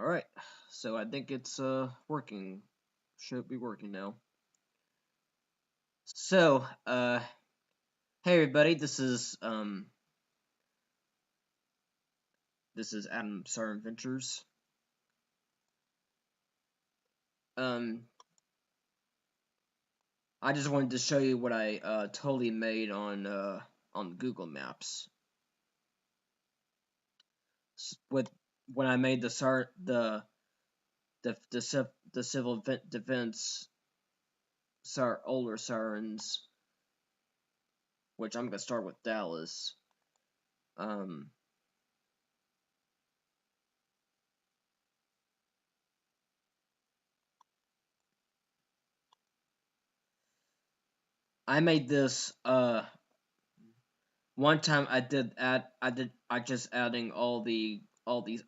Alright, so I think it's working. Should be working now. So, hey everybody, this is Adam Star Adventures. Um I just wanted to show you what I totally made on Google Maps. With when I made the civil defense older Sirens, which I'm gonna start with Dallas. Um I made this one time I just adding all these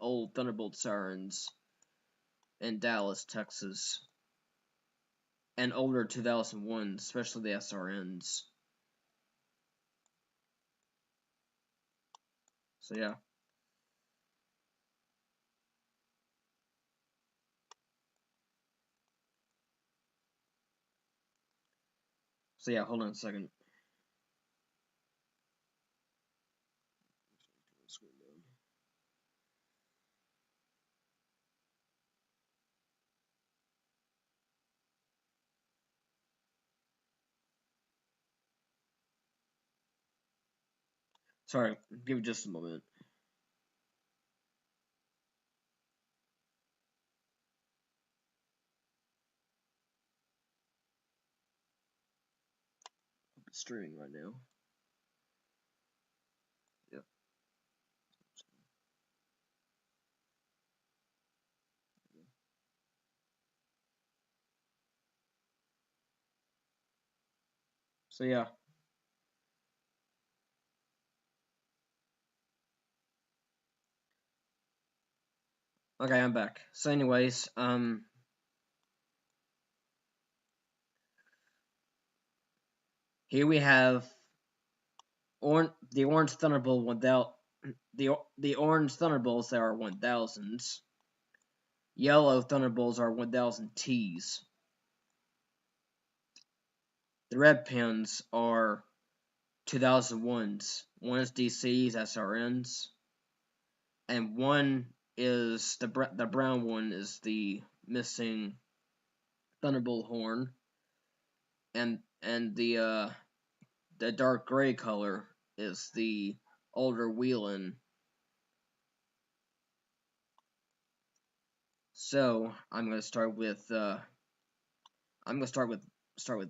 old Thunderbolt Sirens in Dallas, Texas, and older 2001, especially the SRNs. So yeah. So yeah, hold on a second. Sorry, give me just a moment. It's streaming right now. Yep. So yeah. Okay, I'm back. So anyways, here we have the orange Thunderbolt without the orange Thunderbolts that are 1000s. Yellow Thunderbolts are 1000 Ts. The red pins are 2001s. One is DC's SRNs, and one is the brown one is the missing Thunderbolt horn, and the dark gray color is the older Wheelin. So I'm gonna start with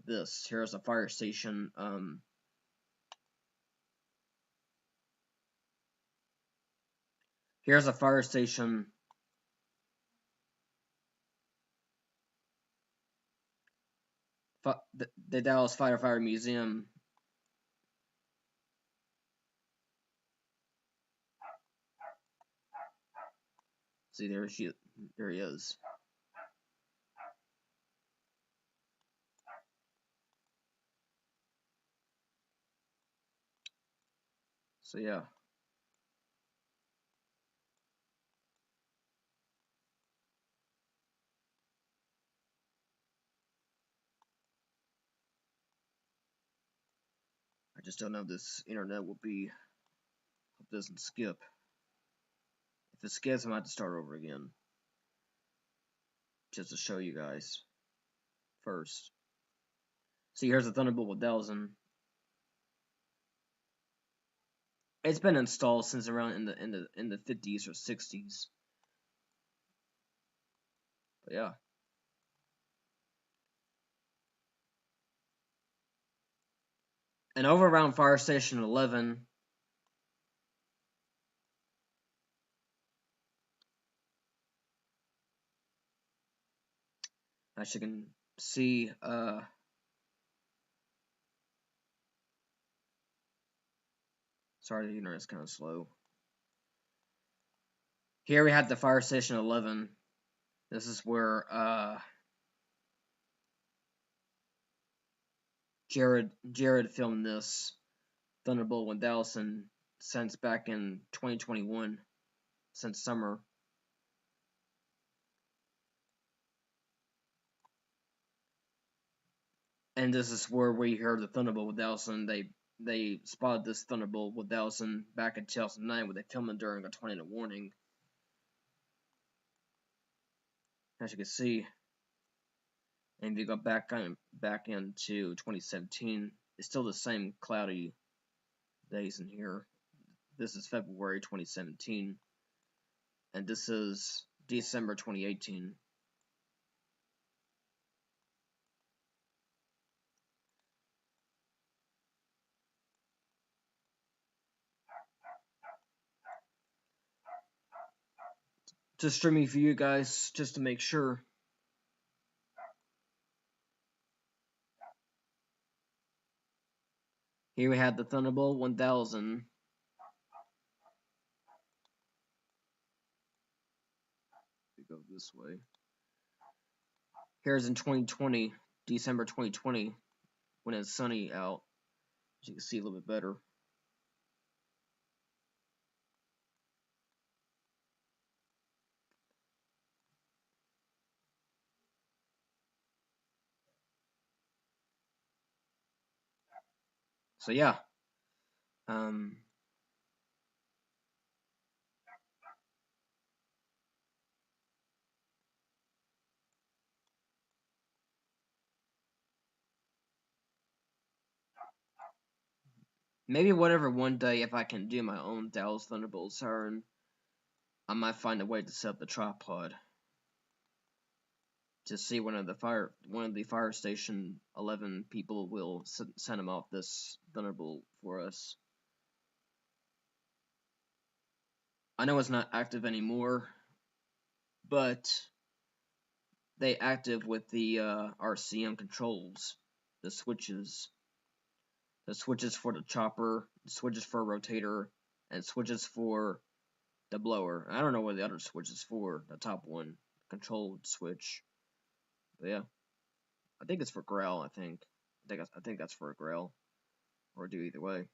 this. Here's a fire station. Here's a fire station. The Dallas Firefighter Museum. See, there he is. So yeah. I just don't know if this internet will be. Hope it doesn't skip. If it skips, I'm gonna have to start over again. Just to show you guys first. See, here's the Thunderbolt 1000. It's been installed since around in the 50s or 60s. But yeah. And over around Fire Station 11, as you can see, sorry, the internet's kind of slow. Here we have the Fire Station 11. This is where Jared filmed this Thunderbolt 1000 since back in 2021, since summer. And this is where we heard the Thunderbolt with Allison. They spotted this Thunderbolt with Allison back in 2009 when they filmed it during a tornado warning. As you can see, and if you go back into 2017, it's still the same cloudy days in here. This is February 2017, and this is December 2018. Just streaming for you guys, just to make sure. Here we have the Thunderbolt 1000. We go this way. Here's in 2020, December 2020, when it's sunny out. As you can see a little bit better. So yeah, maybe whatever one day if I can do my own Dallas Thunderbolt siren, I might find a way to set up the tripod to see one of the fire station 11 people will send them off this Thunderbolt for us. I know it's not active anymore, but they active with the RCM controls, the switches for the chopper, the switches for a rotator, and switches for the blower. I don't know what the other switch is for, the top one, controlled switch. But yeah, I think it's for growl. I think that's for a growl, or do either way.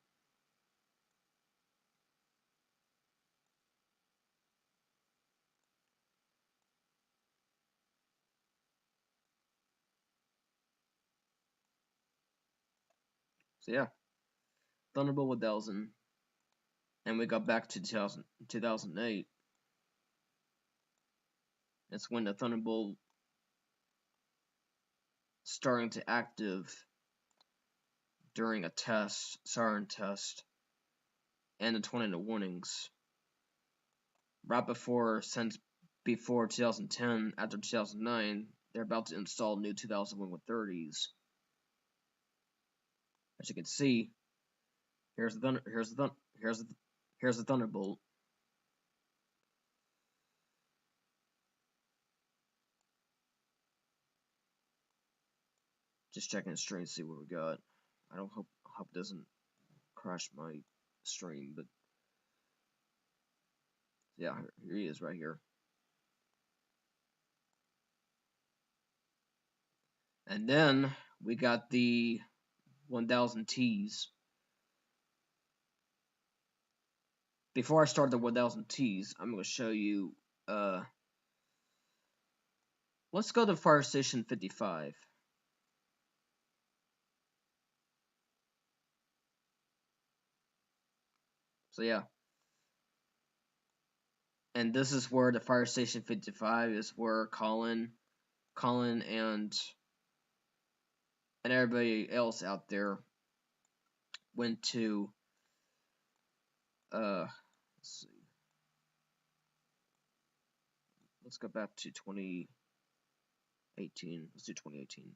So yeah, Thunderbolt with Delson, and we got back to 2008. It's when the Thunderbolt starting to active during a test, siren test, and the tornado warnings. Right before 2010, after 2009, they're about to install new 2001 with 30s. As you can see, here's the Thunderbolt. Just checking the stream to see what we got. I don't hope it doesn't crash my stream, but yeah, here he is right here. And then we got the 1000 Ts. Before I start the 1000 Ts, I'm going to show you, let's go to Fire Station 55. So yeah. And this is where the Fire Station 55 is where Colin and everybody else out there went to, let's see. Let's go back to 2018. Let's do 2018.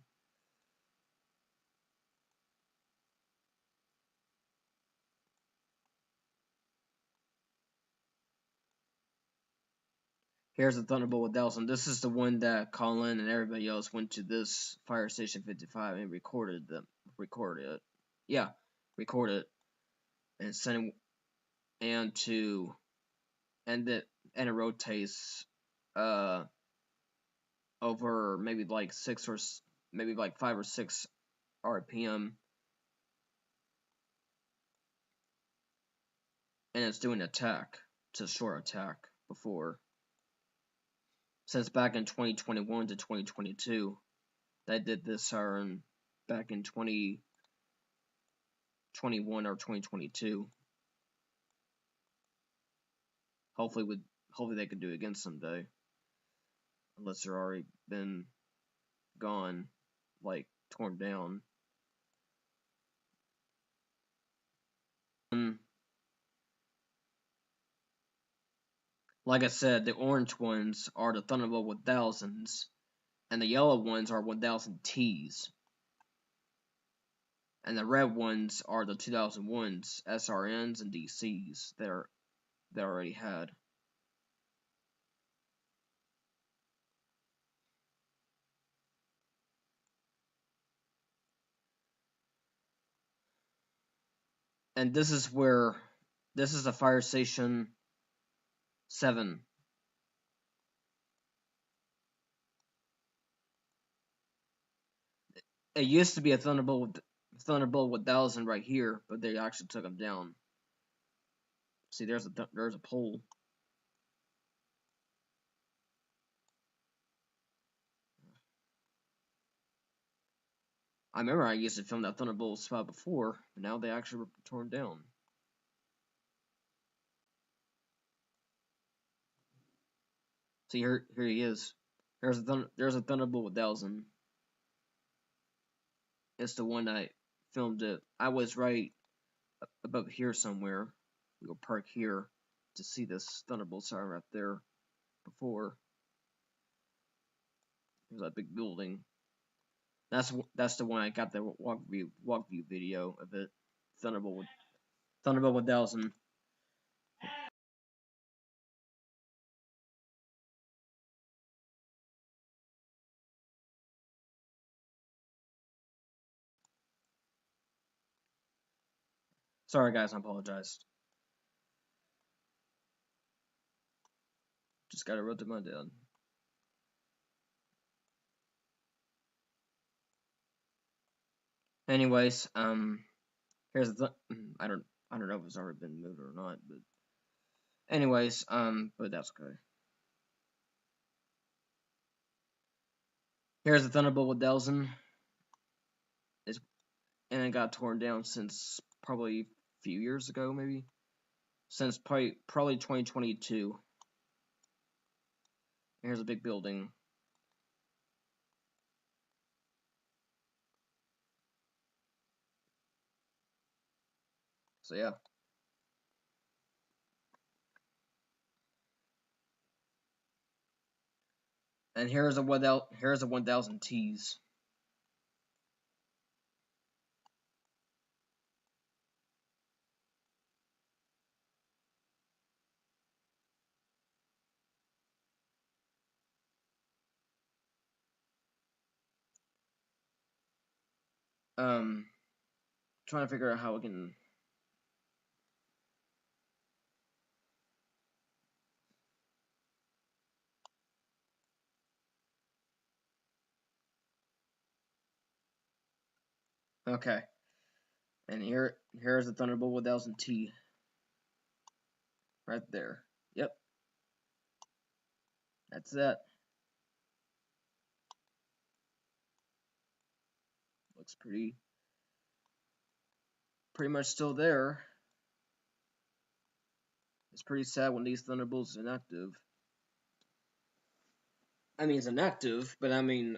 Here's the Thunderbolt with Delson. This is the one that Colin and everybody else went to this Fire Station 55 and recorded it. Yeah, recorded it and sent it, and it rotates over maybe like 5 or 6 RPM, and it's doing attack to short attack before. Since back in 2021 to 2022, they did this siren back in 2021 or 2022. Hopefully they could do it again someday. Unless they're already been gone, like torn down. Like I said, the orange ones are the Thunderbolt 1000s, and the yellow ones are 1000 Ts. And the red ones are the 2001s, SRNs and DCs that already had. And this is the Fire Station 7. It used to be a Thunderbolt 1000 right here, but they actually took them down. See, there's a pole. I remember I used to film that Thunderbolt spot before, but now they actually were torn down. See, here he is. There's a Thunderbolt 1000. It's the one I filmed it. I was right about here somewhere. We'll park here to see this Thunderbolt siren right there before. There's that big building. That's the one I got the walk view video of it. Thunderbolt 1000. Sorry guys, I apologize. Just got it wrote to my dad. Anyways, here's the I don't know if it's already been moved or not, but anyways, but that's okay. Here's the Thunderbolt 1000. And it got torn down since probably a few years ago, maybe since probably 2022. Here's a big building. So yeah. And here's a 1000 T's. Trying to figure out how we can. Okay. And here's the Thunderbolt 1000 T. Right there. Yep. That's that. Looks pretty much still there. It's pretty sad when these Thunderbolts are inactive. I mean, it's inactive, but I mean,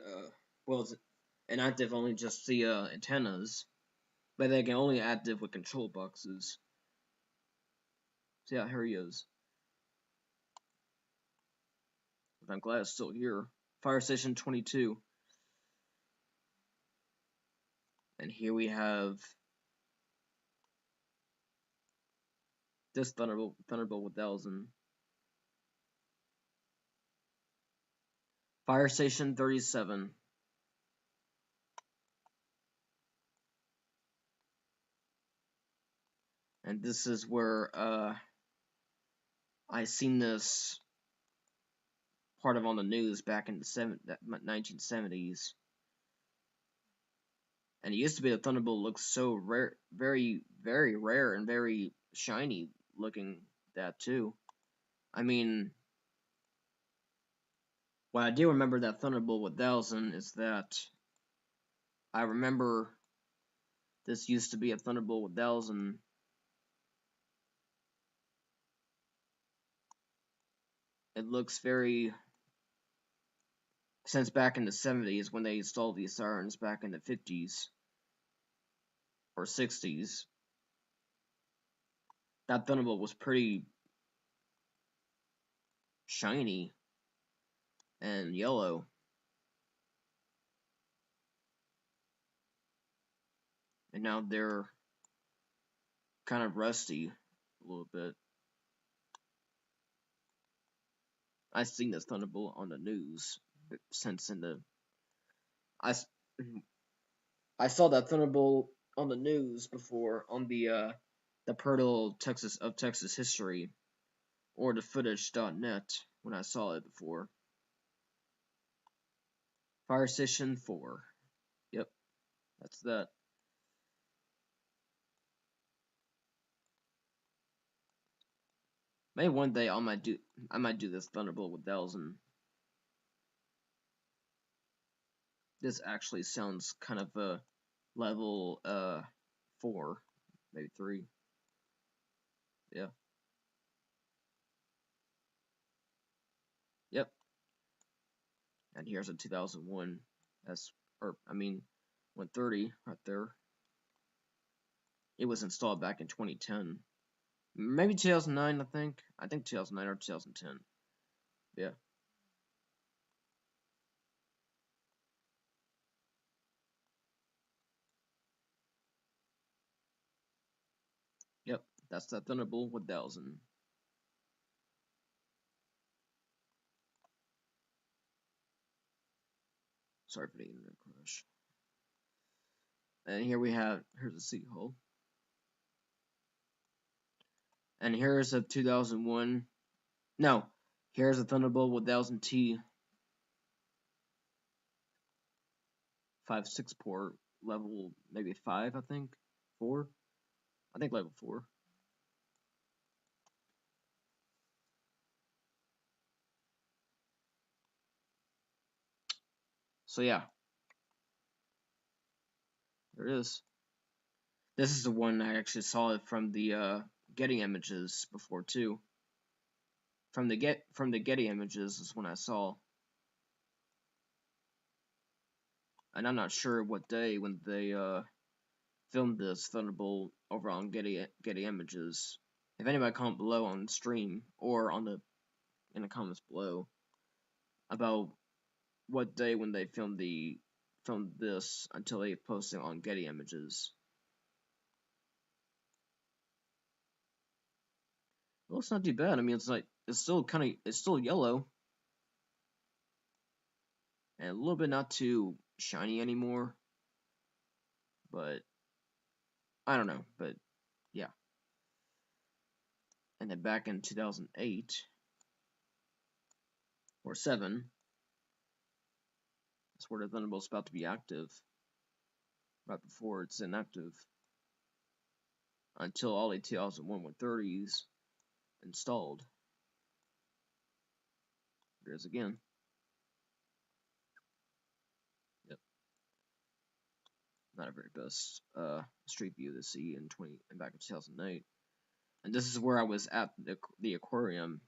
well, it's inactive only just the antennas, but they can only active with control boxes. So yeah, here he is. But I'm glad it's still here. Fire Station 22. And here we have this Thunderbolt 1000. Fire Station 37. And this is where I seen this part of on the news back in the 1970s. And it used to be the Thunderbolt looks so rare, very, very rare and very shiny looking, that too. I mean, what I do remember that Thunderbolt 1000 is that I remember this used to be a Thunderbolt 1000. It looks very, since back in the 70s when they installed these sirens back in the 50s or 60s, that Thunderbolt was pretty shiny and yellow. And now they're kind of rusty a little bit. I've seen this Thunderbolt on the news since in the I I saw that Thunderbolt on the news before on the Portal Texas history or the footage.net when I saw it before. Fire Station 4. Yep, that's that. Maybe one day I might do this Thunderbolt with Delson. This actually sounds kind of a level 4, maybe 3. Yeah. Yep. And here's a 2001. That's 130 right there. It was installed back in 2010. Maybe 2009, I think. I think 2009 or 2010. Yeah. Yep. That's that Thunderbolt with Delson. Sorry for the internet crash. And here's a Seagull. And here's a 2001. No, here's a Thunderbolt with 1000T 5.6 port, level maybe 5, I think. 4? I think level 4. So yeah, there it is. This is the one I actually saw it from the Getty images before too. From the Getty images is when I saw, and I'm not sure what day when they filmed this Thunderbolt over on Getty images. If anybody comment below on the stream or in the comments below about what day when they filmed this until they posted on Getty images. Well, it's not too bad. I mean, it's still yellow and a little bit not too shiny anymore. But I don't know. But yeah. And then back in 2008 or 7, that's where the Thunderbolt's about to be active. Right before it's inactive. Until all the 2001 130s installed. There it is again. Yep. Not a very best street view to see in back in 2008. And this is where I was at the aquarium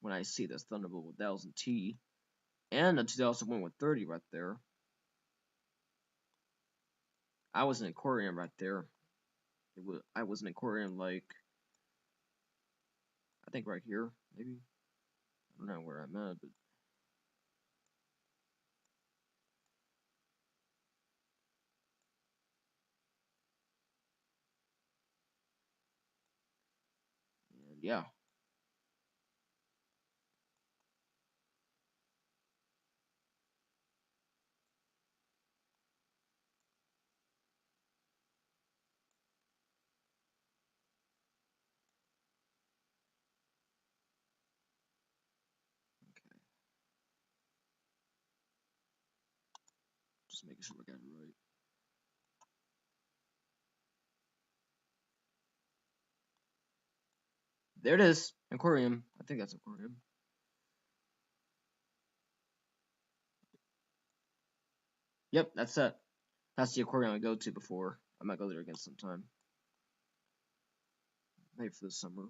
when I see this Thunderbolt with 1000T and the 2001 130 right there. I was in an aquarium right there. I was in an aquarium like I think right here, maybe. I don't know where I'm at, but and yeah. Okay. Just making sure I got it right. There it is. Aquarium. I think that's aquarium. Yep, that's it. That's the aquarium I go to before. I might go there again sometime. Maybe for the summer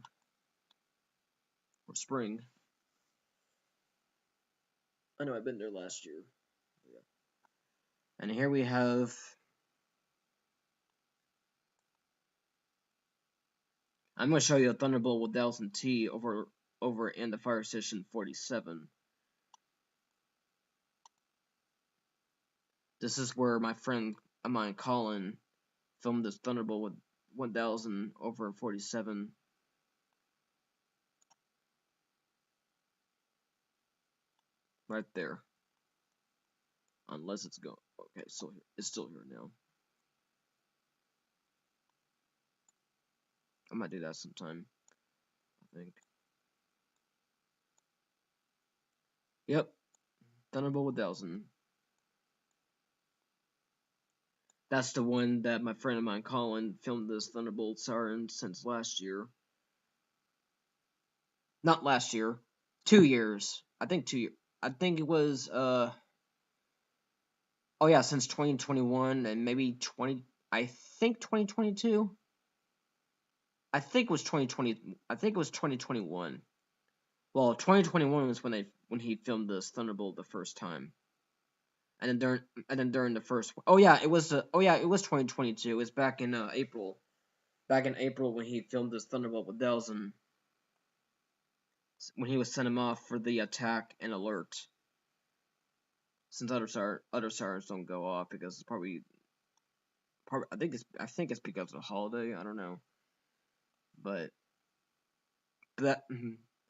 or spring. I know I've been there last year. Yeah. And here we have. I'm going to show you a Thunderbolt with 1000 T over in the Fire Station 47. This is where my friend of mine, Colin, filmed this Thunderbolt with 1000 over in 47. Right there. Unless it's going. Okay, so it's still here now. I might do that sometime, I think. Yep. Thunderbolt with 1000. That's the one that my friend of mine, Colin, filmed this Thunderbolt Siren since last year. Not last year. 2 years. I think 2 years. I think it was, oh yeah, since 2021 and maybe I think 2022. I think it was 2020. I think it was 2021. Well, 2021 was when he filmed this Thunderbolt the first time. And then during the first, oh yeah, it was 2022. It was back in April. Back in April when he filmed this Thunderbolt with Delson, when he was sent him off for the attack and alert. Since other sirens don't go off because it's probably I think it's because of the holiday. I don't know, but that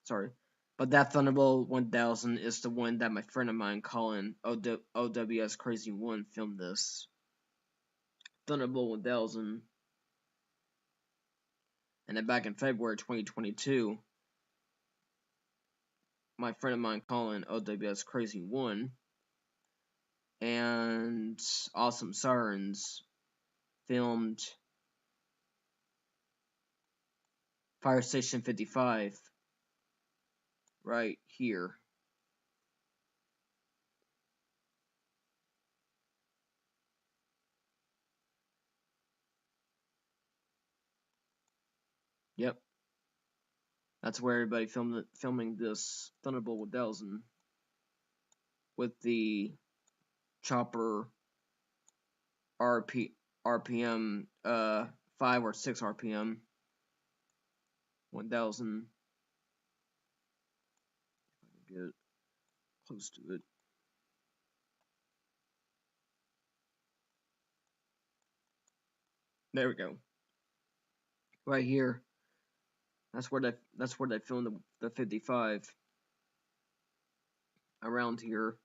sorry, but that Thunderbolt 1000 is the one that my friend of mine, Colin OWS Crazy One, filmed this Thunderbolt 1000, and then back in February 2022, my friend of mine, Colin OWS Crazy One, and Awesome Sirens filmed Fire Station 55 right here. Yep. That's where everybody filming this Thunderbolt with Delson with the chopper RPM 5 or 6 RPM 1000. If I can get close to it. There we go. Right here. That's where they filmed the 55 around here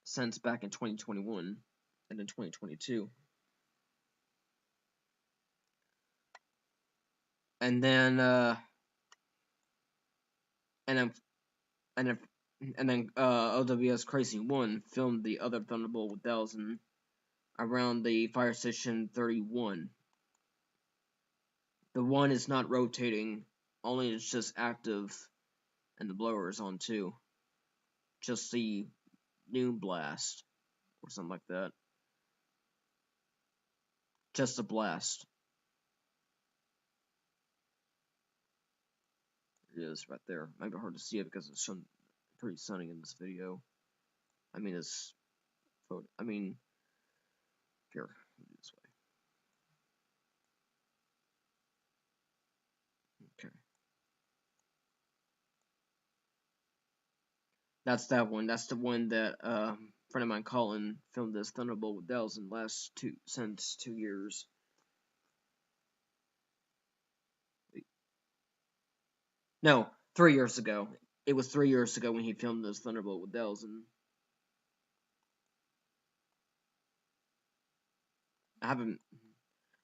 since back in 2021 and in 2022. And then OWS Crazy One filmed the other Thunderbolt with 1000 around the Fire Station 31. The one is not rotating, only it's just active, and the blower is on too. Just the noon blast, or something like that. Just a blast. It is right there. Might be hard to see it because it's pretty sunny in this video. I mean, it's photo. I mean, here, this way. Okay. That's that one. That's the one that friend of mine, Colin, filmed this Thunderbolt with Delson since 2 years. No, 3 years ago. It was 3 years ago when he filmed this Thunderbolt with Delson.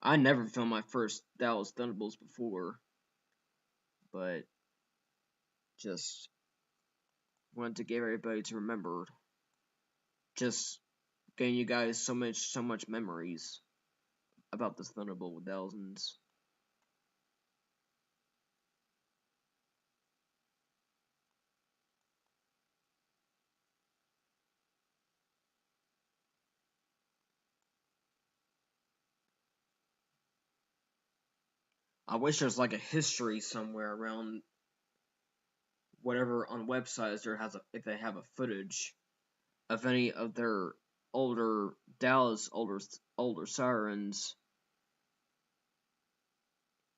I never filmed my first Dallas Thunderbolts before, but just wanted to get everybody to remember. Just getting you guys so much memories about this Thunderbolt with thousands. I wish there's like a history somewhere around whatever on websites there has a, if they have a footage of any of their older older Sirens,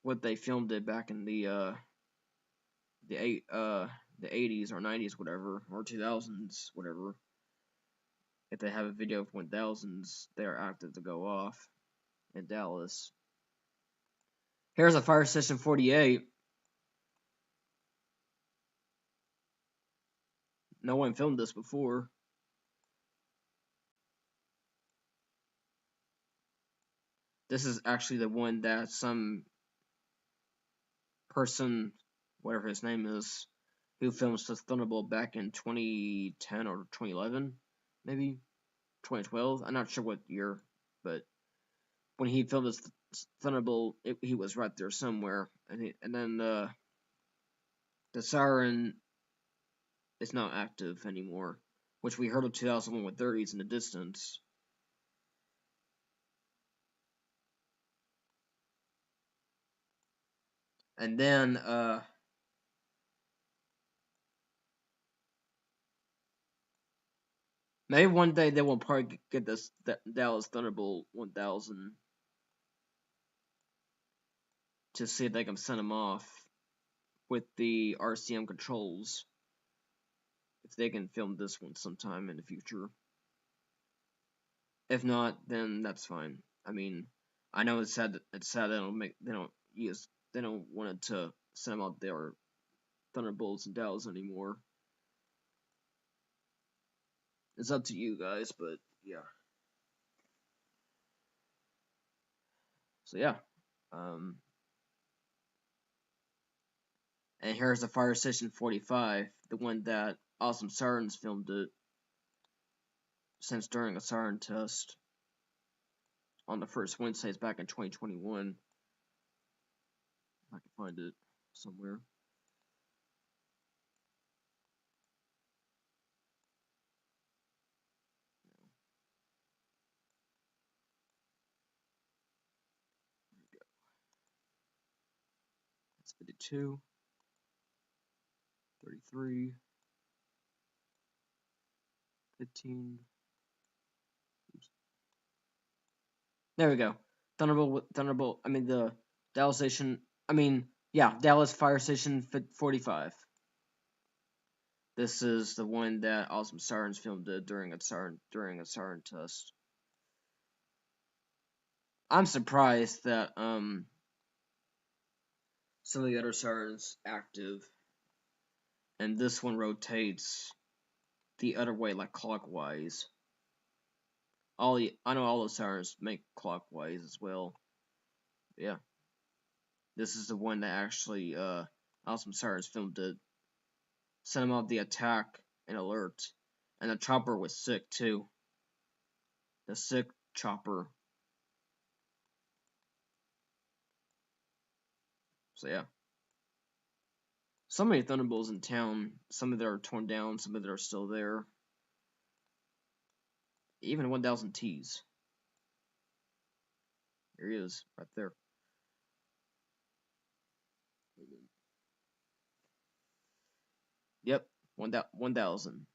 what they filmed it back in the eight the 80s or 90s, whatever, or 2000s, whatever. If they have a video of 1000s, they're active to go off in Dallas. Here's a fire station 48. No one filmed this before. This is actually the one that some person, whatever his name is, who filmed the Thunderbolt back in 2010 or 2011, maybe 2012. I'm not sure what year, but when he filmed his Thunderbolt, he was right there somewhere. And then the Siren is not active anymore, which we heard of 2001 with 30s in the distance. And then maybe one day they will probably get this Dallas Thunderbolt 1000 to see if they can send them off with the RCM controls. If they can film this one sometime in the future. If not, then that's fine. I mean, I know it's sad. It's sad they don't want it to send them out their Thunderbolts and Dallas anymore. It's up to you guys, but yeah. So yeah. And here's the Fire Station 45, the one that Awesome Sirens filmed it since during a siren test on the first Wednesdays back in 2021. I can find it somewhere. It's 52, 33, 15. Oops. There we go. Thunderbolt. I mean the Dallas Station. I mean, yeah, Dallas Fire Station 45. This is the one that Awesome Sirens filmed during a siren test. I'm surprised that some of the other sirens active, and this one rotates the other way, like clockwise. I know all the sirens make clockwise as well. Yeah, this is the one that actually Awesome Sirens filmed it. Sent him out the attack and alert, and the chopper was sick too. The sick chopper. So yeah. So many Thunderbolts in town. Some of them are torn down, some of them are still there. Even 1000 Ts. Here he is, right there. Yep, 1000.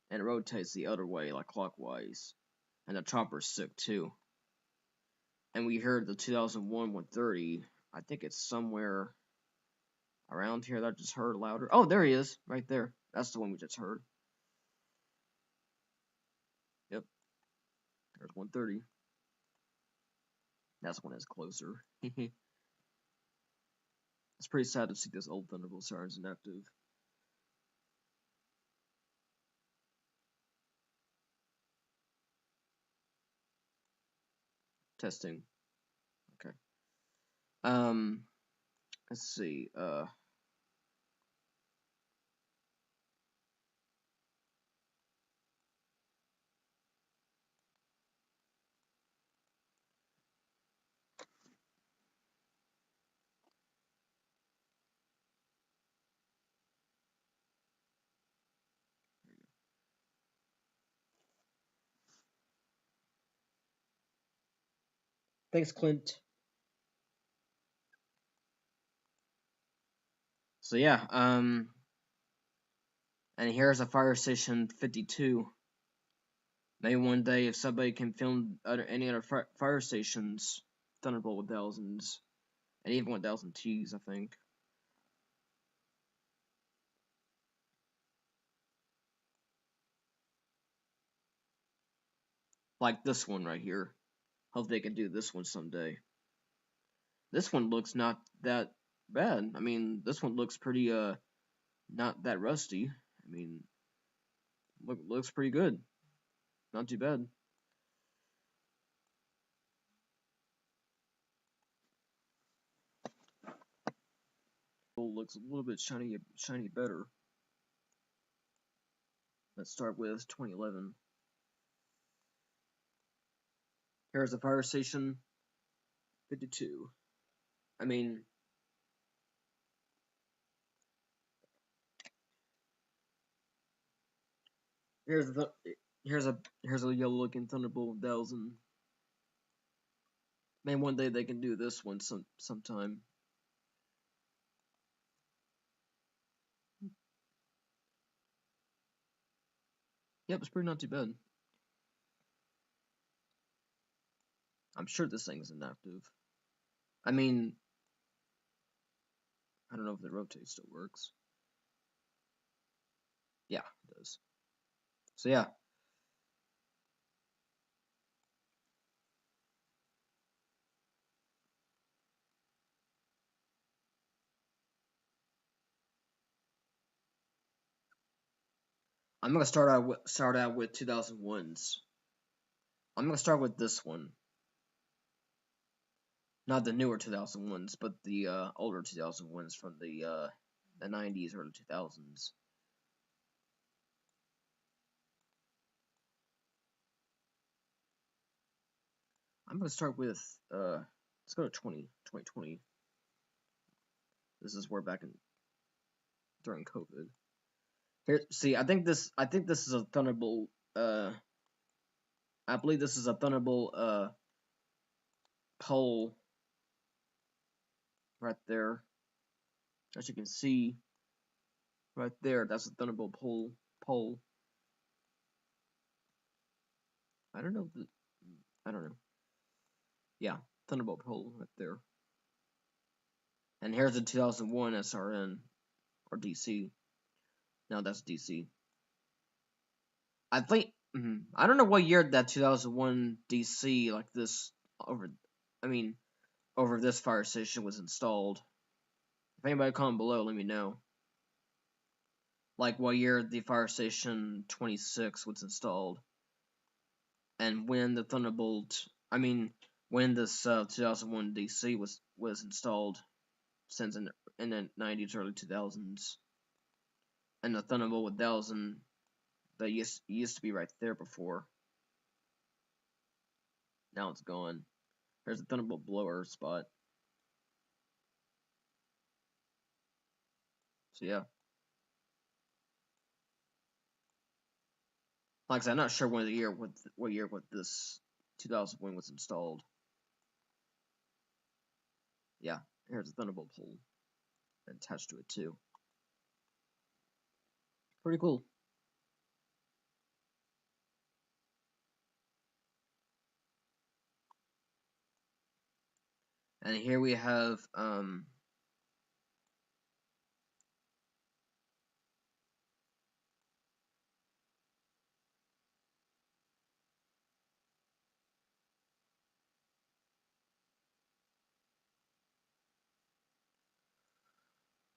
And it rotates the other way, like clockwise. And the chopper's sick too. And we heard the 2001 130. I think it's somewhere around here that I just heard louder. Oh, there he is, right there. That's the one we just heard. Yep, there's 130. That's one that's closer. It's pretty sad to see this old Thunderbolt Sirens inactive. Testing. Okay. Let's see. Thanks, Clint. So yeah, and here's a Fire Station 52. Maybe one day if somebody can film any other fire stations, Thunderbolt 1000s, and even 1000Ts, I think. Like this one right here. Hope they can do this one someday. This one looks not that bad. I mean, this one looks pretty not that rusty. I mean, looks pretty good. Not too bad. Looks a little bit shiny better. Let's start with 2011. Here's the Fire Station 52. I mean, here's the here's a yellow looking Thunderbolt 1000. Maybe one day they can do this one sometime. Yep, it's pretty not too bad. I'm sure this thing is inactive. I mean, I don't know if the rotate still works. Yeah, it does. So yeah. I'm gonna start out with 2001s. I'm gonna start with this one, not the newer 2001s, but the older 2001s from the 90s, early 2000s. I'm gonna start with let's go to 2020. This is where back in during COVID. Here, see, I think this is a Thunderbolt. I believe this is a Thunderbolt pole right there. As you can see, right there, that's a Thunderbolt pole. I don't know. I don't know. Yeah, Thunderbolt pole right there. And here's the 2001 SRN or DC. No, that's DC. I think I don't know what year that 2001 DC like this over. I mean, over this fire station was installed. If anybody comment below, let me know. Like what year the fire station 26 was installed, and when the Thunderbolt. I mean, when this 2001 DC was installed, since in the 90s, early 2000s, and the Thunderbolt 1000 that used to be right there before. Now it's gone. There's a Thunderbolt blower spot. So yeah. Like I said, I'm not sure what year this 2001 was installed. Yeah, here's a Thunderbolt pole attached to it too. Pretty cool. And here we have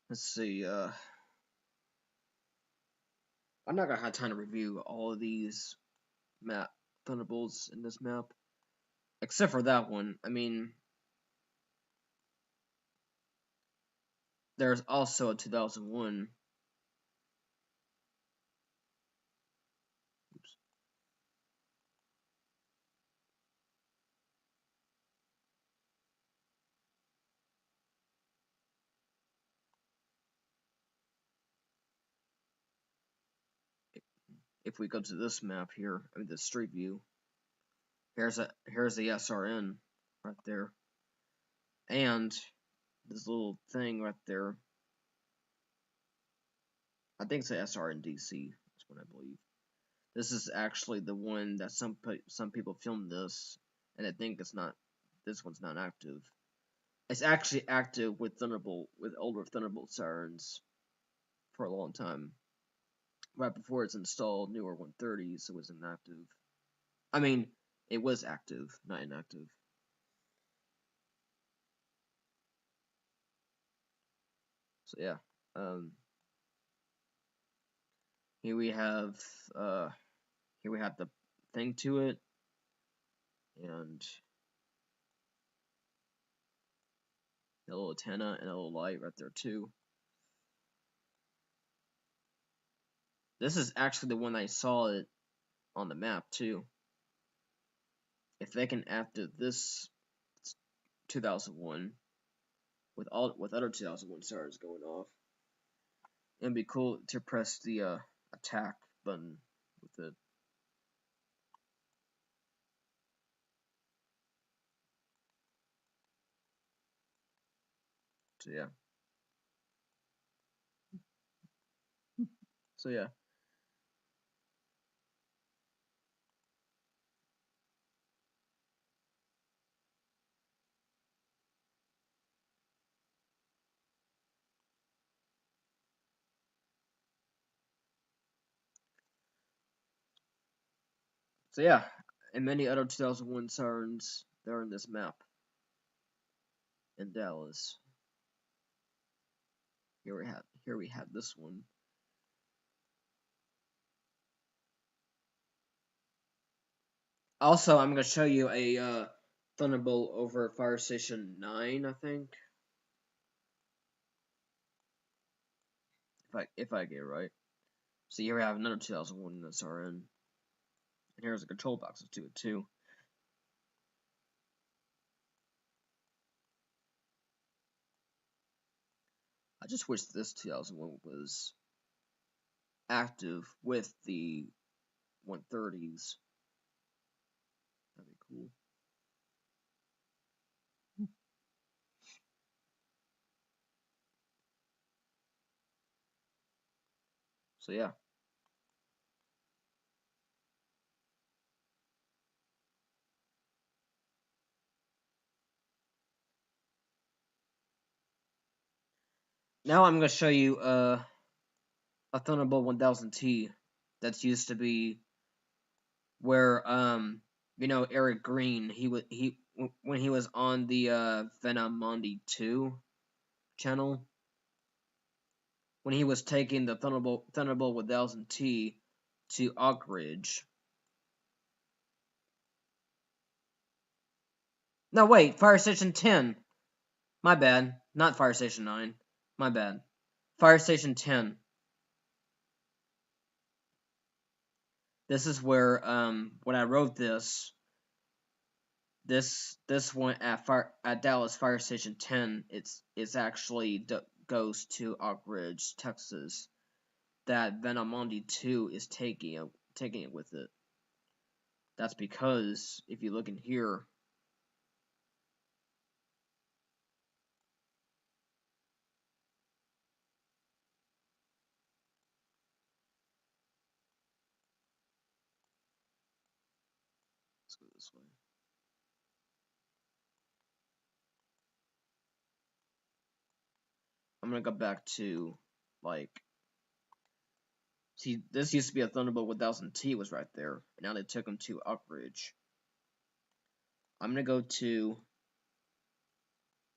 let's see, I'm not gonna have time to review all of these map Thunderbolts in this map. Except for that one. I mean, there's also a 2001. Oops. If we go to this map here, I mean the street view, here's the SRN right there, and this little thing right there I think it's the SRNDC. That's what I believe. This is actually the one that some people filmed this, and I think it's not. This one's not active. It's actually active with older Thunderbolt sirens for a long time. Right before it's installed newer 130s, it was inactive. I mean, it was active, not inactive. So yeah, um, here we have uh, here we have the thing to it, and a little antenna and a little light right there too. This is actually the one I saw it on the map too. If they can after this 2001 with other 2001 stars going off, it'd be cool to press the attack button with it. So yeah. So yeah. So yeah, and many other 2001 sirens they're in this map in Dallas. Here we have this one. Also, I'm gonna show you a Thunderbolt over Fire Station 9, I think. If I get it right. So here we have another 2001 SRN. And here's a control box to it too. I just wish this 2001 was active with the 130s. That'd be cool. So yeah. Now I'm gonna show you a Thunderbolt 1000T that's used to be where Eric Green he when he was on the Venomondi 2 channel when he was taking the Thunderbolt 1000T to Oak Ridge. No, wait, Fire Station 10. My bad. Not Fire Station 9. My bad. Fire Station 10. This is where when I wrote this one at Dallas Fire Station 10, it's actually goes to Oak Ridge, Texas. That Venomondi 2 is taking it with it. That's because if you look in here, let's go this way. I'm gonna go back to like see this used to be a Thunderbolt 1000T was right there, and now they took them to Oak Ridge. I'm gonna go to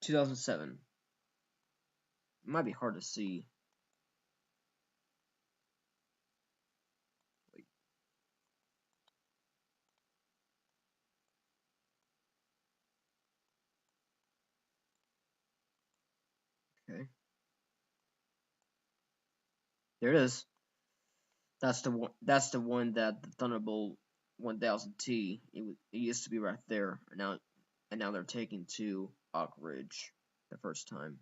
2007. It might be hard to see. Wait. Okay, there it is. That's the one. That's the one that the Thunderbolt 1000T. It used to be right there, and now they're taking to Oak Ridge the first time,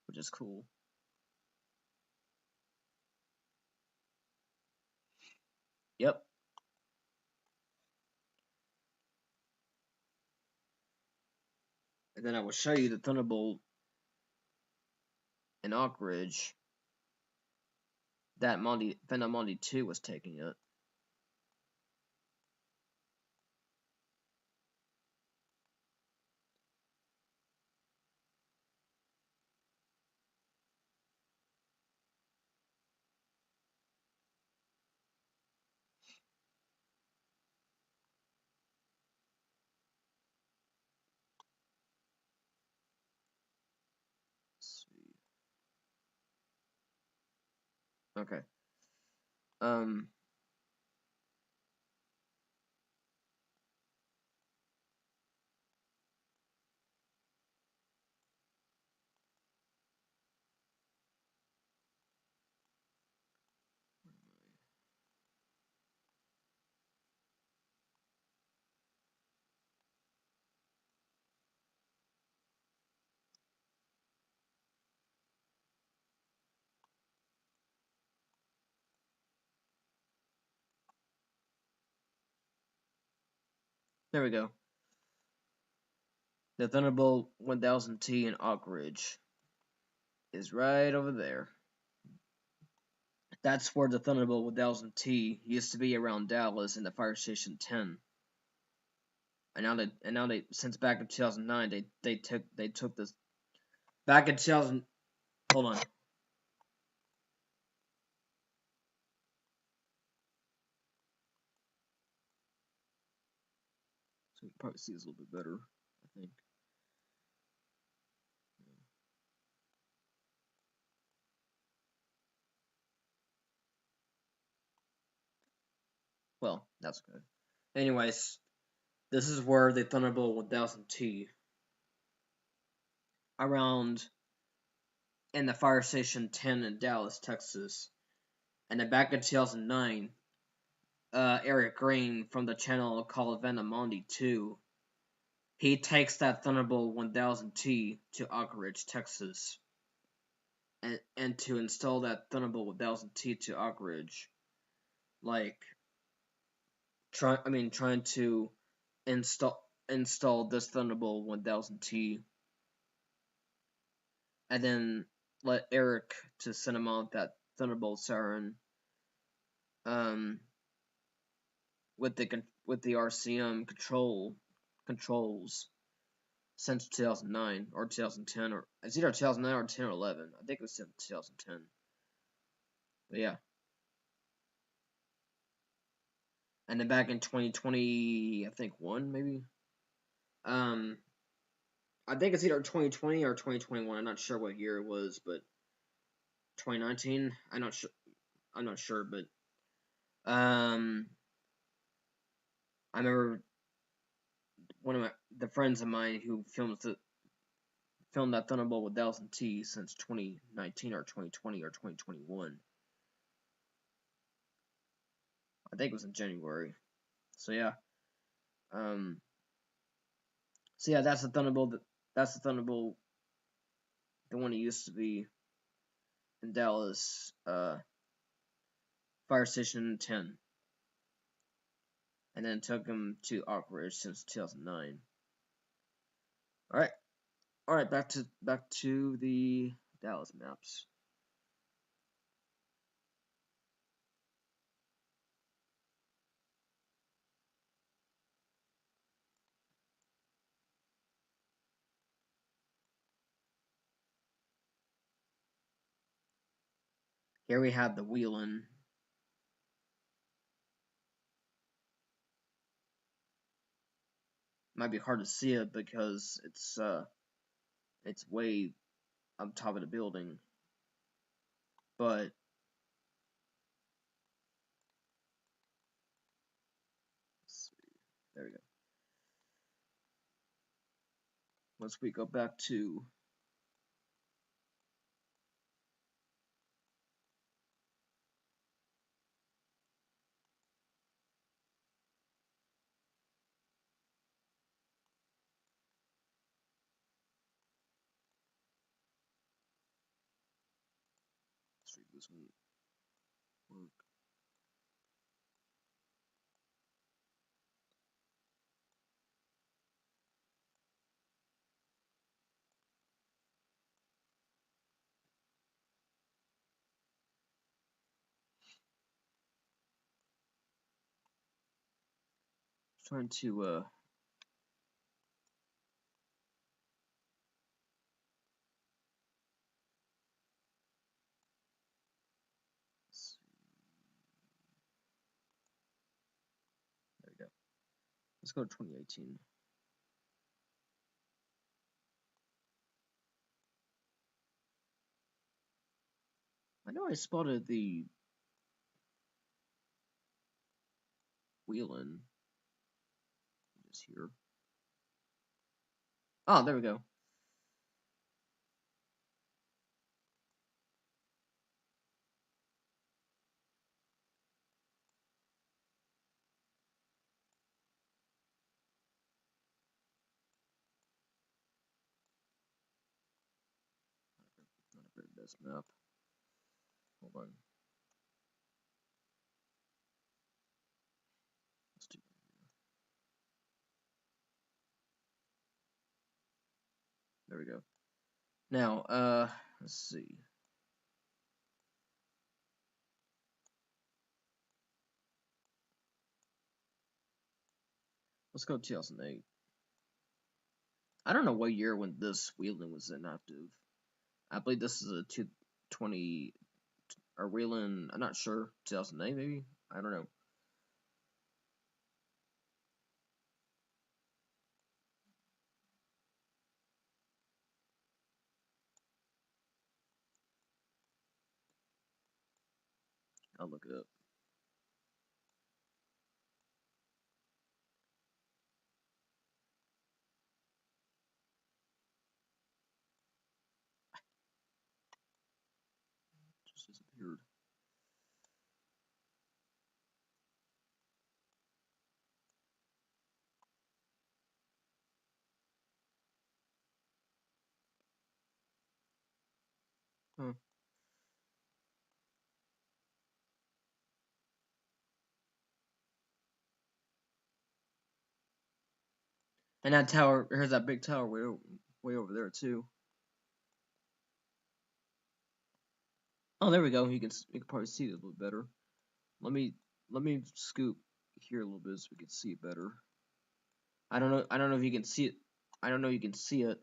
which is cool. Yep. And then I will show you the Thunderbolt in Oak Ridge. that Venom Monty 2 was taking it. Let's see. Okay. Um. There we go. The Thunderbolt 1000T in Oak Ridge is right over there. That's where the Thunderbolt 1000T used to be around Dallas in the Fire Station 10. And now they since back in 2009 they took this back in 2000. Hold on. So you can probably see this a little bit better, I think. Well, that's good. Anyways, this is where the Thunderbolt 1000T around in the Fire Station 10 in Dallas, Texas. And then back in 2009, Eric Green from the channel called Venomondi 2, he takes that Thunderbolt 1000T to Oak Ridge, Texas. And to install that Thunderbolt 1000T to Oak Ridge, like trying to install this Thunderbolt 1000T, and then let Eric to send him out that Thunderbolt Siren, um, with the RCM controls since 2009 or 2010, or it's either 2009 or 10 or 11. I think it was 2010. But yeah. And then back in 2020, I think maybe. I think it's either 2020 or 2021. I'm not sure what year it was, but 2019. I'm not sure. I'm not sure, but I remember one of the friends of mine who filmed that Thunderbolt with 1000T since 2019 or 2020 or 2021. I think it was in January. So yeah. So yeah, that's the Thunderbolt. That's the Thunderbolt. The one he used to be in Dallas. Fire Station 10. And then took him to Oak Ridge since 2009. All right. Back to the Dallas maps. Here we have the Wheeling. Might be hard to see it because it's way on top of the building. But let's see. There we go. Once we go back to this one work. trying to there we go. Let's go to 2018. I know I spotted the Wheelin. Just here. Oh, there we go. Not a very best map. Hold on. Let's do There we go. Now, let's see. Let's go 2008. I don't know what year when this Wheelin was inactive. I believe this is a 220 or Wheelin. I'm not sure. 2008 maybe. I don't know. I'll look it up. Just disappeared. Huh. And that tower, here's that big tower way over there too. Oh, there we go. You can probably see it a little better. Let me scoop here a little bit so we can see it better. I don't know if you can see it. I don't know if you can see it,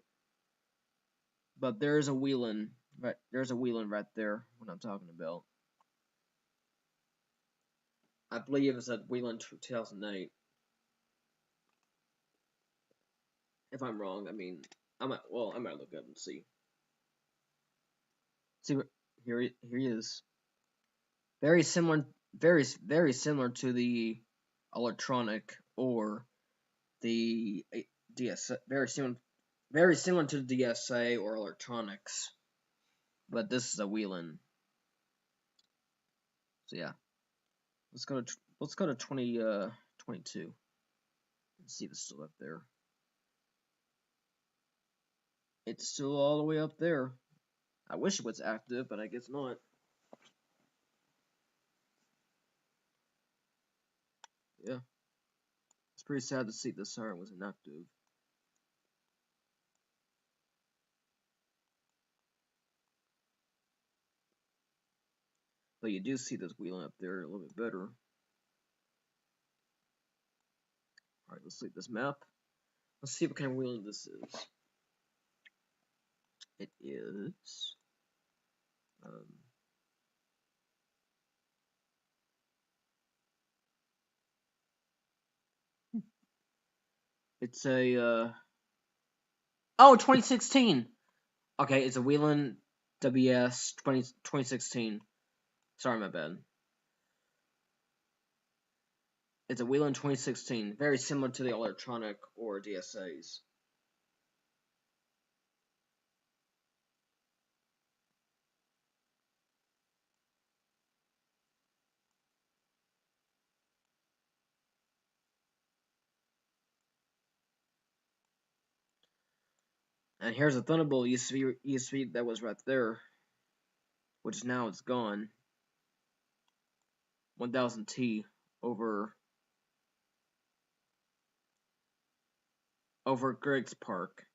but there is a Wheelin. Right, there's a Wheelin right there. What I'm talking about. I believe it's at Wheelin 2008. If I'm wrong, I mean, I might look up and see. See, here he is. Very similar, very similar to the electronic or the DS. Very similar to the DSA or electronics. But this is a Wheelin. So yeah, let's go to 2022 and see if it's still up there. It's still all the way up there. I wish it was active, but I guess not. Yeah, it's pretty sad to see the Siren was inactive. But you do see this Wheelin up there a little bit better. Alright, let's look at this map. Let's see what kind of Wheelin this is. It is it's a oh, 2016. Okay, it's a Wheelin WS 2016. Sorry, my bad. It's a Wheelin 2016, very similar to the electronic or DSAs. And here's a Thunderbolt ESP that was right there, which now it's gone. 1000T over Greg's Park,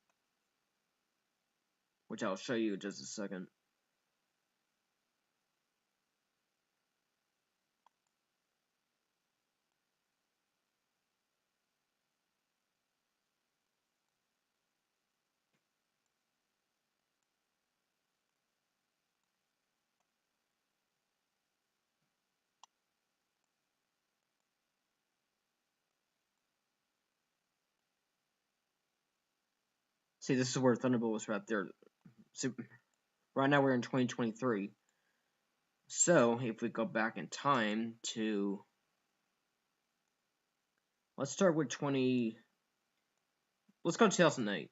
which I'll show you in just a second. See, this is where Thunderbolt was right there. See, right now we're in 2023. So, if we go back in time to... Let's start with 20... Let's go to 2008.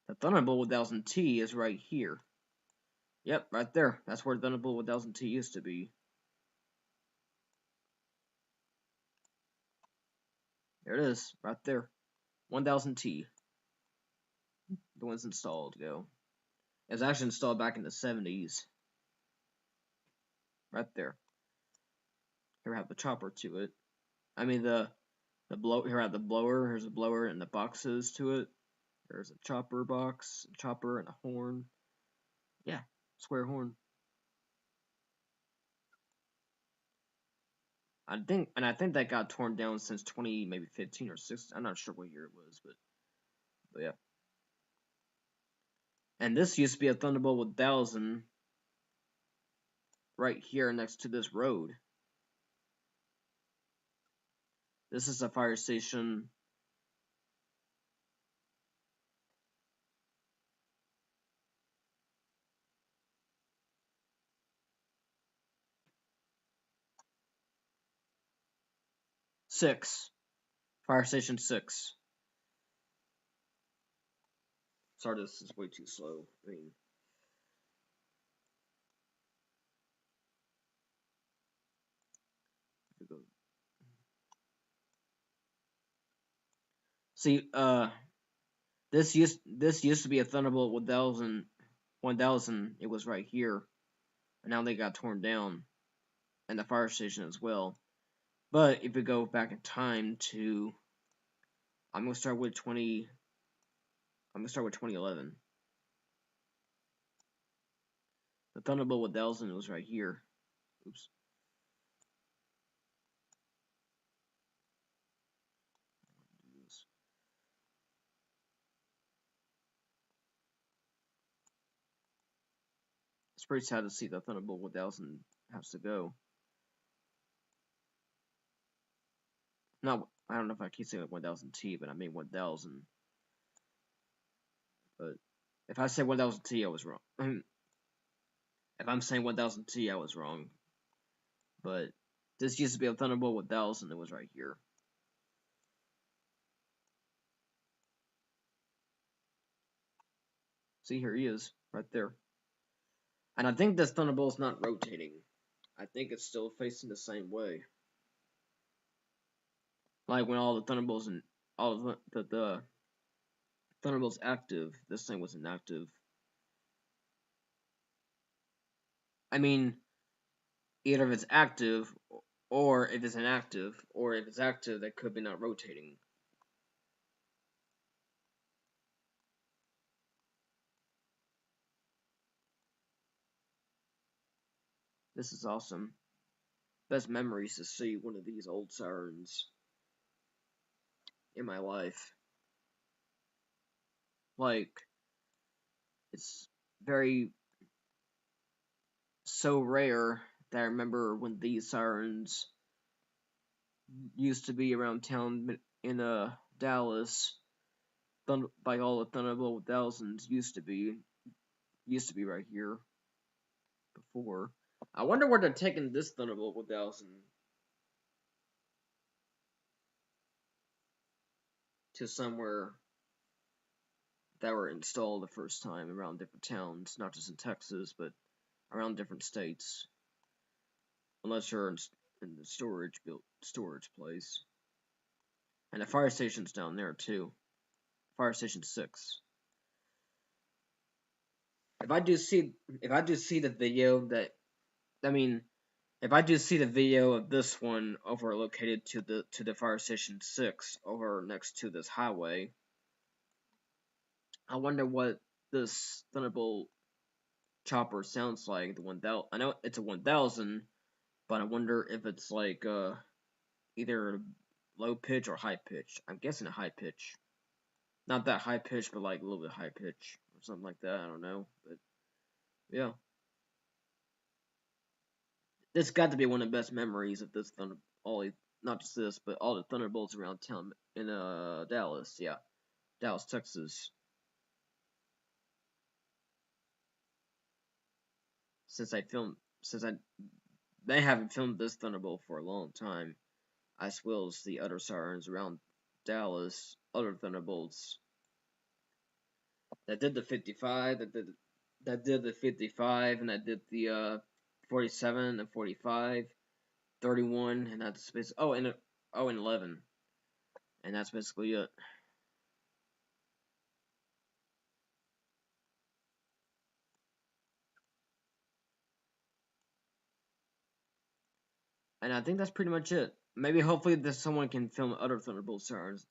The Thunderbolt 1000 T is right here. Yep, right there. That's where Thunderbolt 1000 T used to be. There it is, right there. 1000 T. The one's installed, go. It was actually installed back in the 70s. Right there. Here we have the chopper to it. I mean the blow. Here I have the blower. Here's a blower and the boxes to it. There's a chopper box, a chopper, and a horn. Yeah, square horn. I think that got torn down since maybe 15 or 16. I'm not sure what year it was, but yeah. And this used to be a Thunderbolt 1000 right here next to this road. This is a fire station. Fire Station 6. Sorry, this is way too slow. I mean, see, this used to be a Thunderbolt 1000. It was right here, and now they got torn down, and the fire station as well. But if we go back in time to, I'm gonna start with 2011. The Thunderbolt 1000 was right here. Oops. It's pretty sad to see the Thunderbolt 1000 has to go. No, I don't know if I keep saying 1000 T, but I mean 1000. But if I say 1000 T, I was wrong. If I'm saying 1000 T, I was wrong. But this used to be a Thunderbolt 1000. It was right here. See, here he is, right there. And I think this Thunderbolt's not rotating. I think it's still facing the same way. Like when all the Thunderbolts and all of the Thunderbolt's active, this thing was inactive. I mean, either if it's active, or if it's inactive, or if it's active, that could be not rotating. This is awesome. Best memories to see one of these old Sirens in my life. Like, it's very so rare that I remember when these Sirens used to be around town in Dallas. By all the Thunderbolt 1000s used to be right here before. I wonder where they're taking this Thunderbolt 1000 to, somewhere that were installed the first time around different towns, not just in Texas, but around different states. Unless you're in the storage place. And the fire station's down there too. Fire Station 6. If I do see the video that, I mean, if I do see the video of this one over located to the Fire Station 6 over next to this highway, I wonder what this Thunderbolt chopper sounds like. The 1000. I know it's a 1000, but I wonder if it's like either low pitch or high pitch. I'm guessing a high pitch. Not that high pitch, but like a little bit high pitch or something like that. I don't know, but yeah. This got to be one of the best memories of this not just this, but all the Thunderbolts around town in Dallas. Yeah, Dallas, Texas. Since they haven't filmed this Thunderbolt for a long time, as well as the other Sirens around Dallas, other Thunderbolts that did the 55, that did the 55, and that did the 47 and 45, 31, and that's basically and 11, and that's basically it. And I think that's pretty much it. Maybe hopefully that someone can film other Thunderbolt Sirens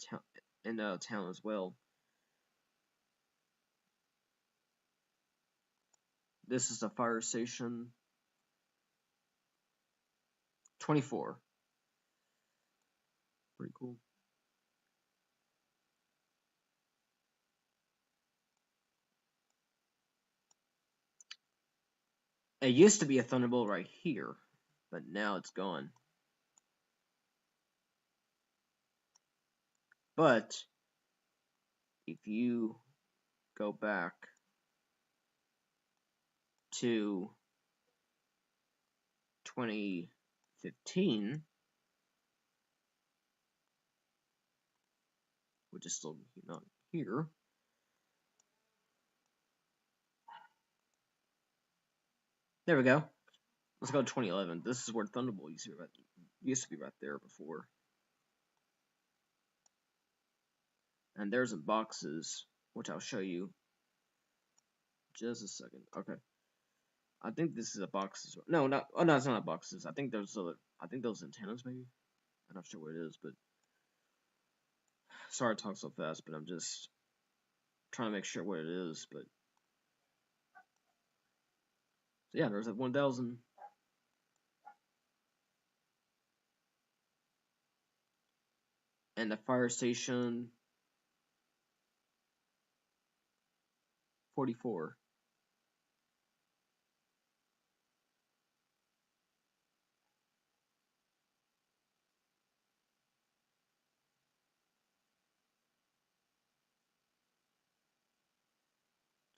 in town as well. This is the fire station 24. Pretty cool. It used to be a Thunderbolt right here, but now it's gone. But if you go back to 2015, which is still not here. There we go. Let's go to 2011. This is where Thunderbolt used to be right there before. And there's some boxes, which I'll show you. Just a second. Okay. I think this is a boxes. No, not. Oh no, it's not boxes. I think those antennas maybe. I'm not sure what it is, but sorry to talk so fast, but I'm just trying to make sure what it is. But so yeah, there's that 1000. And the fire station 44.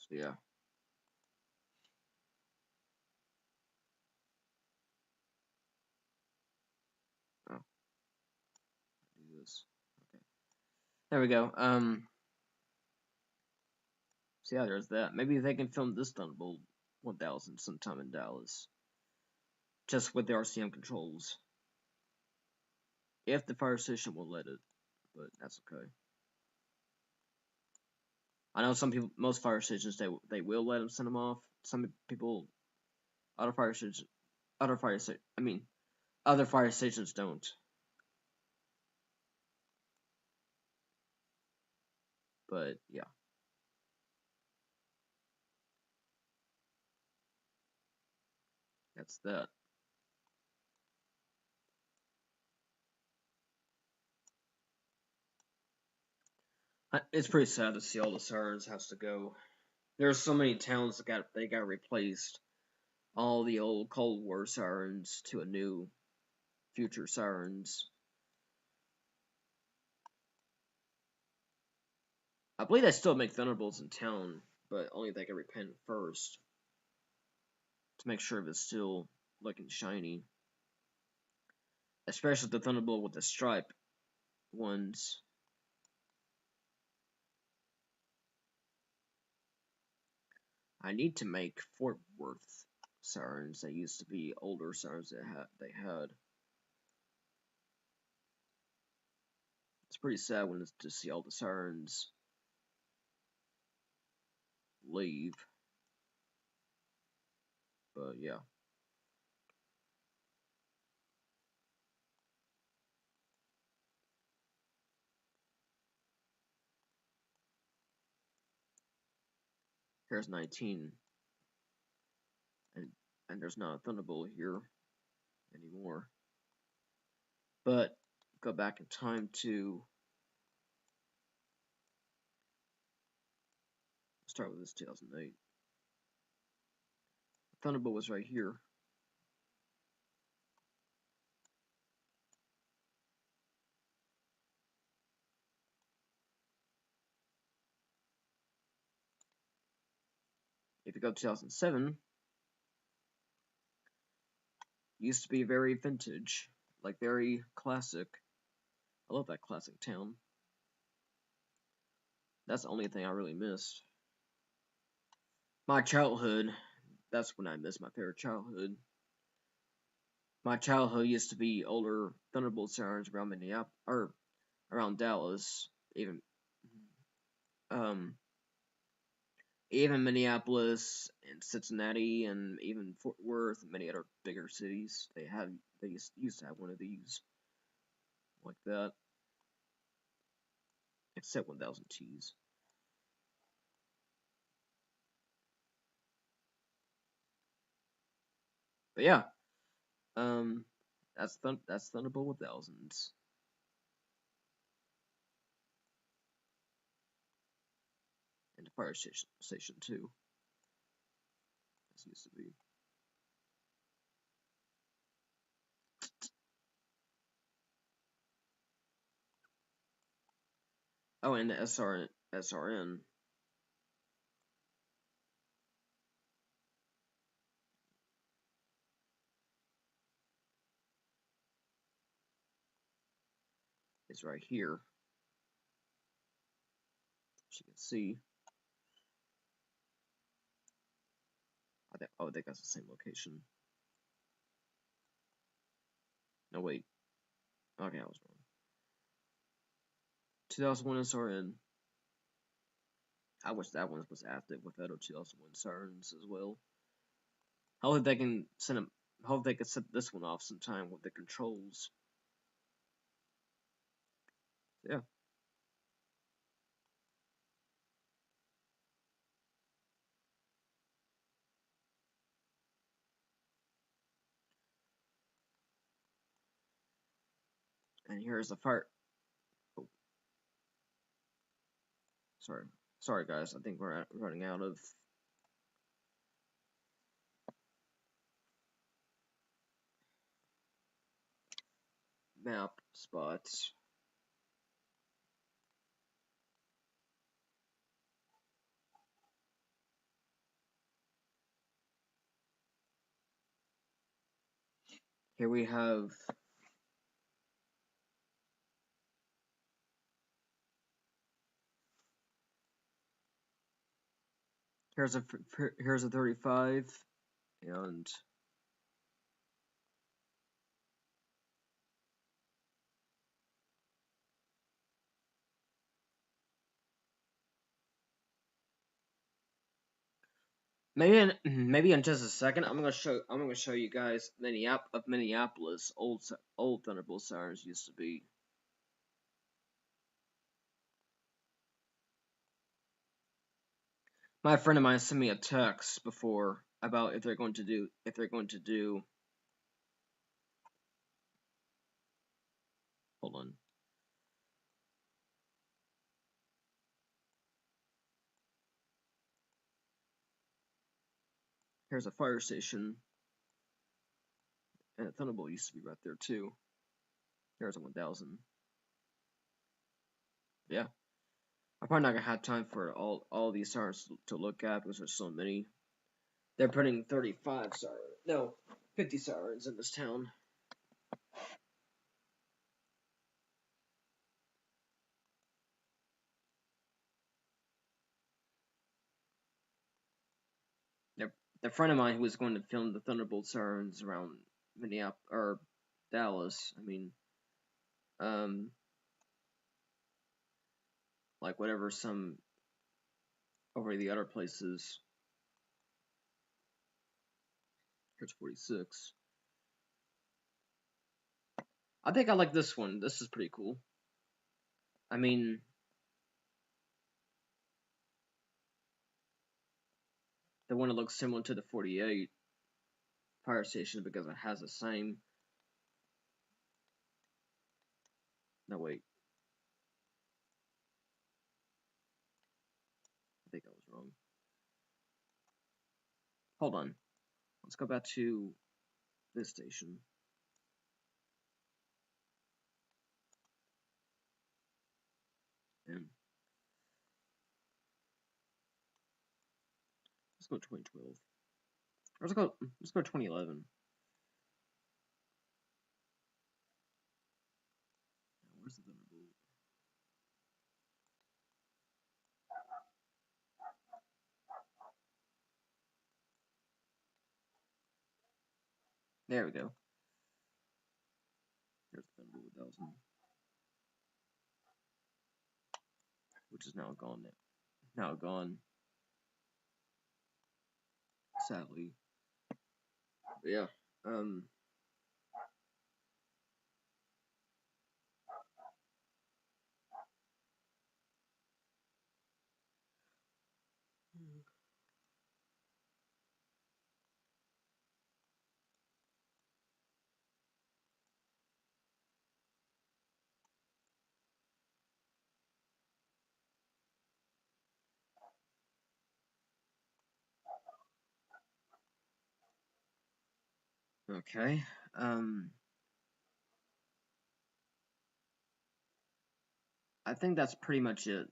So yeah. Oh, do this. Okay. There we go. So yeah, there's that. Maybe they can film this Thunderbolt 1000 sometime in Dallas, just with the RCM controls, if the fire station will let it. But that's okay. I know most fire stations, they will let them send them off. Some people, other fire stations, other fire stations don't. But yeah, that's that. It's pretty sad to see all the Sirens has to go. There's so many towns that got replaced. All the old Cold War Sirens to a new future Sirens. I believe they still make Thunderbolts in town, but only if they can repent first to make sure it's still looking shiny. Especially the Thunderbolt with the stripe ones. I need to make Fort Worth Sirens. They used to be older Sirens that they had. It's pretty sad when to see all the Sirens leave. But yeah. Here's 19. And there's not a Thunderbolt here anymore. But go back in time to start with this 2008. Thunderbolt was right here. you go to 2007, used to be very vintage, like very classic. I love that classic town. That's the only thing I really missed. My childhood, that's when I missed my favorite childhood. My childhood used to be older Thunderbolt Sirens around Minneapolis, or around Dallas, um, even Minneapolis and Cincinnati and even Fort Worth and many other bigger cities. They used to have one of these like that, except 1000 T's. But yeah, um, that's Thunderbolt 1000s and the fire station too. This used to be. Oh, and the SRN is right here, as you can see. I think that's the same location. No, wait. Okay, I was wrong. 2001 SRN. I wish that one was active with other 2001 Sirens as well. Hopefully they can send them. Hope they can set this one off sometime with the controls. Yeah. And here's the fire. Oh, sorry, sorry guys. I think we're running out of map spots. Here we have. Here's a 35, and maybe in just a second I'm gonna show you guys Minneapolis old Thunderbolt Sirens used to be. My friend of mine sent me a text before about if they're going to do. Hold on. Here's a fire station, and a Thunderbolt used to be right there too. Here's a 1000. Yeah, I'm probably not gonna have time for all these sirens to look at because there's so many. They're putting 35 sirens, no, 50 sirens in this town. The friend of mine who was going to film the Thunderbolt sirens around Minneapolis or Dallas. I mean, um, like whatever some over the other places. Here's 46. I think I like this one. This is pretty cool. I mean, the one that looks similar to the 48 fire station because it has the same. No, wait. I think I was wrong. Hold on. Let's go back to this station. And go 2012. Or let's go 2011. Where's the Thunderbolt? There we go. There's the Thunderbolt 1000, which is now gone. Now gone. Sadly. But yeah. Okay. I think that's pretty much it.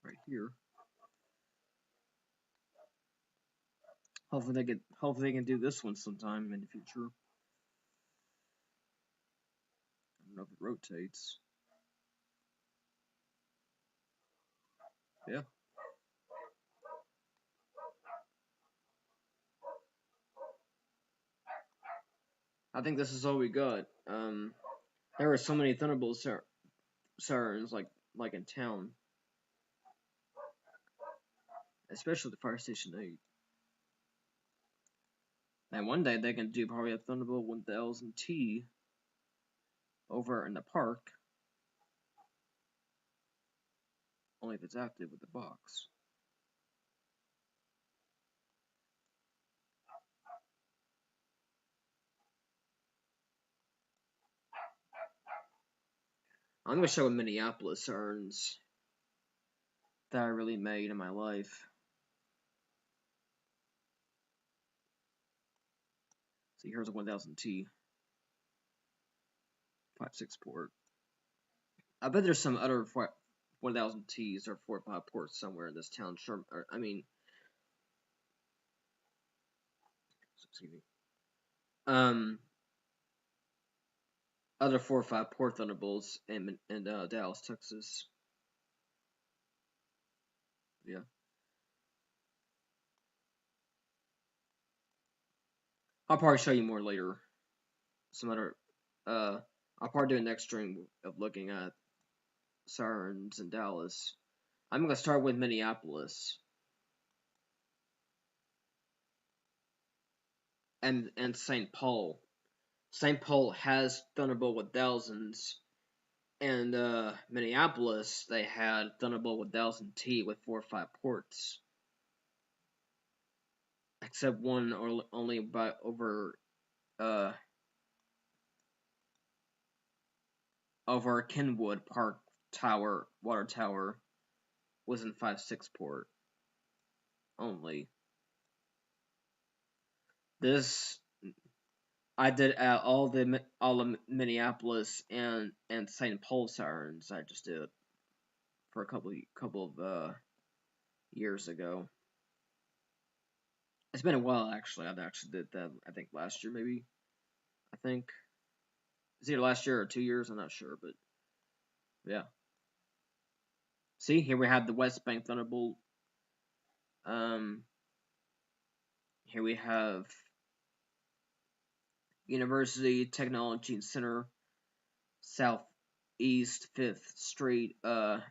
Right here. Hopefully they can do this one sometime in the future. I don't know if it rotates. Yeah. I think this is all we got. There were so many Thunderbolt sirens like in town, especially the Fire Station 8. And one day they can do probably a Thunderbolt 1000T over in the park, only if it's active with the box. I'm gonna show Minneapolis sirens that I really made in my life. See, here's a 1000T 5.6 port. I bet there's some other 1000Ts or 4.5 ports somewhere in this town. Sure, I mean, excuse me. Other 4.5 port Thunderbolts in Dallas, Texas. Yeah. I'll probably show you more later. Some other, I'll probably do a next stream of looking at Sirens in Dallas. I'm gonna start with Minneapolis and St. Paul. St. Paul has Thunderbolt with thousands, and Minneapolis they had Thunderbolt with 1000T with 4 or 5 ports, except one or only by over Kenwood Park Tower water tower was in 5.6 port only. This I did all of Minneapolis and St. Paul sirens. I just did for a couple of years ago. It's been a while actually. I actually did that. I think last year maybe. I think it's either last year or 2 years. I'm not sure, but yeah. See, here we have the West Bank Thunderbolt. Here we have University Technology Center, Southeast 5th Street, and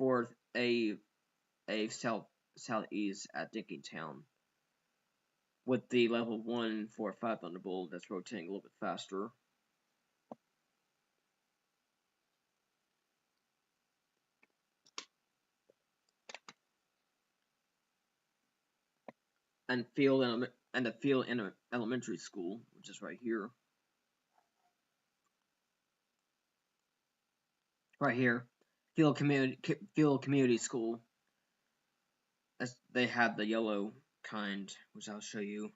4th A Southeast at Dinkytown. With the level 1, 4, 5 Thunderbolt that's rotating a little bit faster. And field and the Field Elementary School, which is right here. Right here, Field Community School. They have the yellow kind, which I'll show you.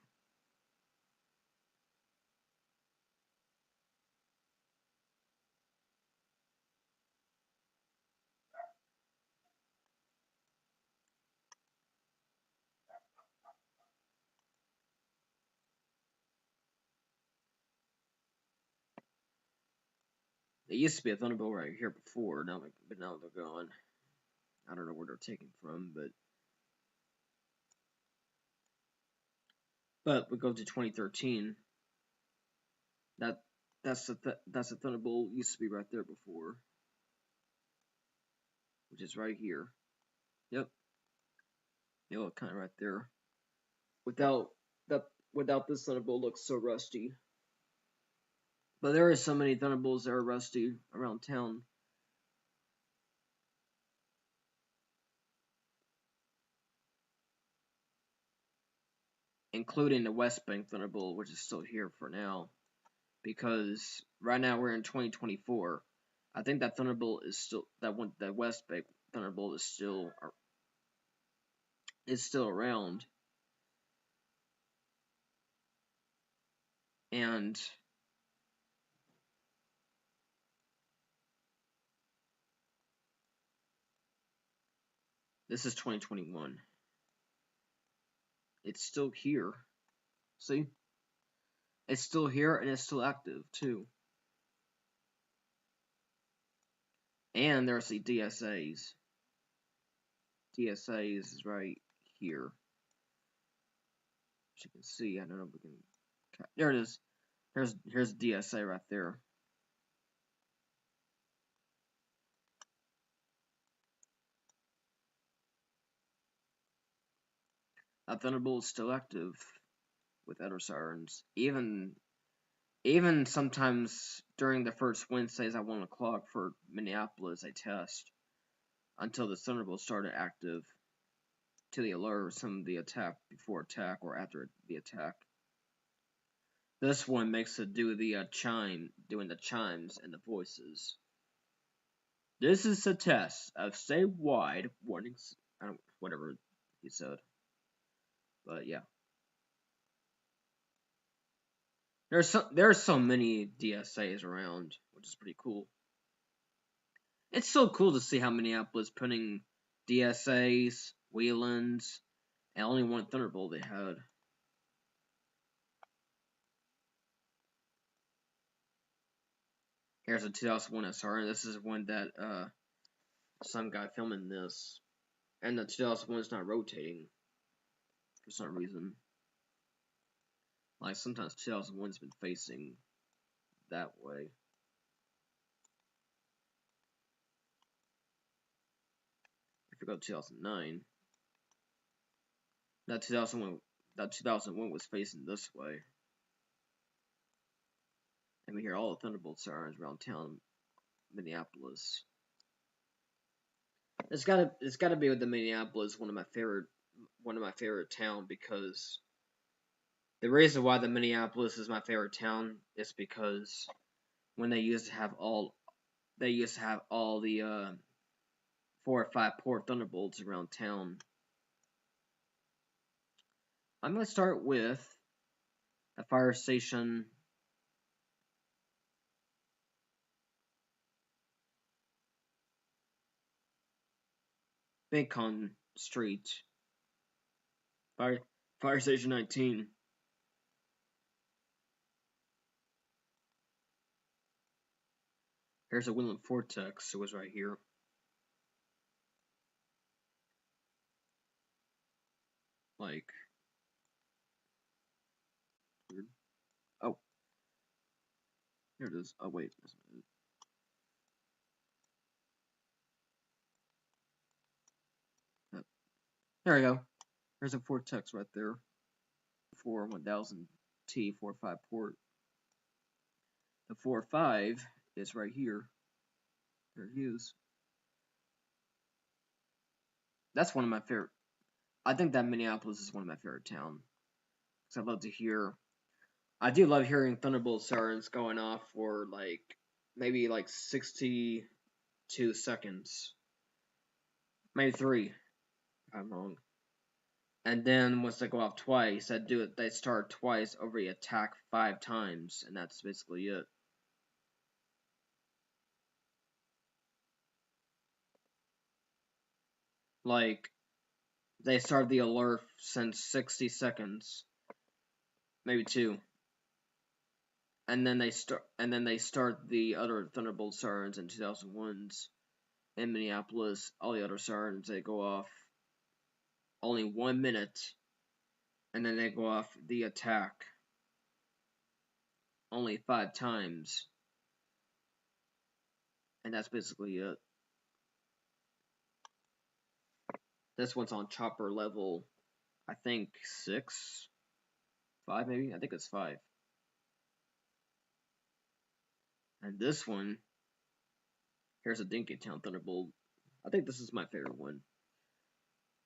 There used to be a Thunderbolt right here before, but now they're gone. I don't know where they're taken from, but we go to 2013. That's the Thunderbolt used to be right there before, which is right here. Yep, yellow kind of right there. Without without this Thunderbolt looks so rusty. But there are so many Thunderbolts that are rusty around town. Including the West Bank Thunderbolt, which is still here for now. Because right now we're in 2024. I think that Thunderbolt is still that West Bank Thunderbolt is still around. And this is 2021. It's still here. See? It's still here and it's still active too. And there's the DSAs. DSAs is right here. As you can see, I don't know if we can. There it is. Here's DSA right there. Thunderbolt is still active with other Sirens. Even sometimes during the first Wednesdays at 1 o'clock for Minneapolis, I test until the Thunderbolt started active to the alert some of the attack before attack or after the attack. This one makes it do the doing the chimes and the voices. This is a test of statewide warnings. Whatever he said, but yeah. There's so many DSAs around, which is pretty cool. It's so cool to see how Minneapolis putting DSAs, Whelan's, and only one Thunderbolt they had. Here's a 2001 SR, and this is one that some guy filming this, and the 2001 is not rotating for some reason. Like sometimes 2001's been facing that way. If you go to 2009, that 2001 was facing this way. And we hear all the Thunderbolt sirens around town, Minneapolis. It's gotta be with the Minneapolis, one of my favorite town, because the reason why the Minneapolis is my favorite town is because when they used to have all the 4 or 5 port Thunderbolts around town. I'm gonna start with a fire station. Bacon Street. Fire Station 19. Here's a Wheeling Vortex. It was right here. Like, weird. Oh, here it is. Oh wait, that's not it. There we go. There's a Vortex right there. For 1000 T 45 port. The 45 is right here. There he is. That's one of my favorite. I think that Minneapolis is one of my favorite town. 'Cause I love to hear. I do love hearing Thunderbolt sirens going off for like maybe like 62 seconds, maybe 3. If I'm wrong. And then once they go off twice, they start twice over the attack 5 times, and that's basically it. Like they start the alert since 60 seconds, maybe 2. And then they start the other Thunderbolt sirens in 2001's in Minneapolis. All the other sirens they go off only 1 minute, and then they go off the attack only 5 times, and that's basically it. This one's on chopper level, I think 6, 5 maybe. I think it's 5. And this one, here's a Dinkytown Thunderbolt. I think this is my favorite one.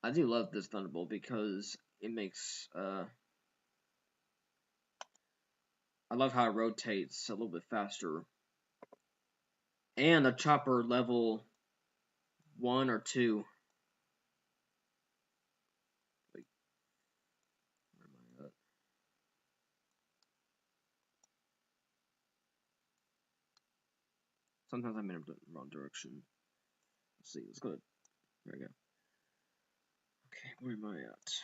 I do love this Thunderbolt because it makes I love how it rotates a little bit faster. And a chopper level 1 or 2. Wait, where am I at? Sometimes I'm in the wrong direction. Let's see, let's go. There we go. Okay, where am I at?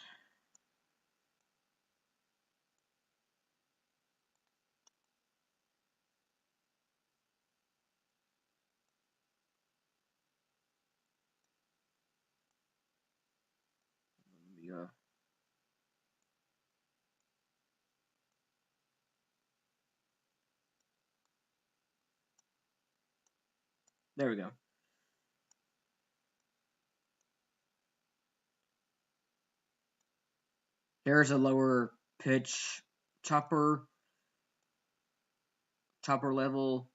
Let me, there we go. Here's a lower pitch chopper level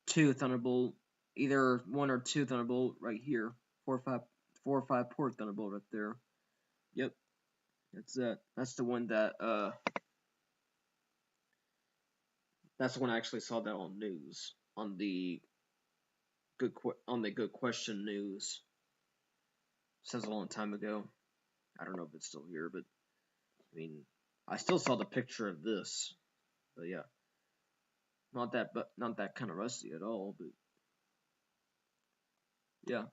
2 Thunderbolt, either 1 or 2 Thunderbolt right here. 4 or 5 port Thunderbolt right there. Yep, that's that. That's the one that that's the one I actually saw that on news on the good question news. Since a long time ago. I don't know if it's still here, but I mean, I still saw the picture of this. But yeah, not that kind of rusty at all. But yeah,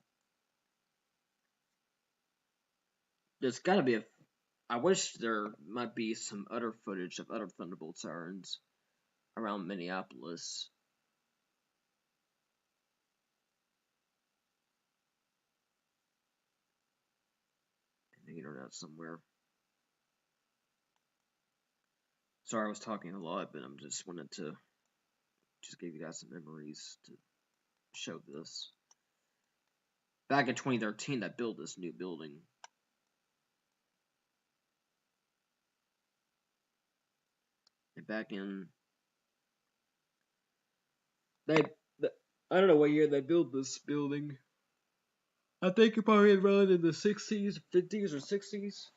there's got to be a. I wish there might be some other footage of other Thunderbolt sirens around Minneapolis. In the internet somewhere. Sorry, I was talking a lot, but I'm just wanted to just give you guys some memories to show this. Back in 2013, they built this new building. And back in they, I don't know what year they built this building. I think it probably around in the 60s, 50s, or 60s.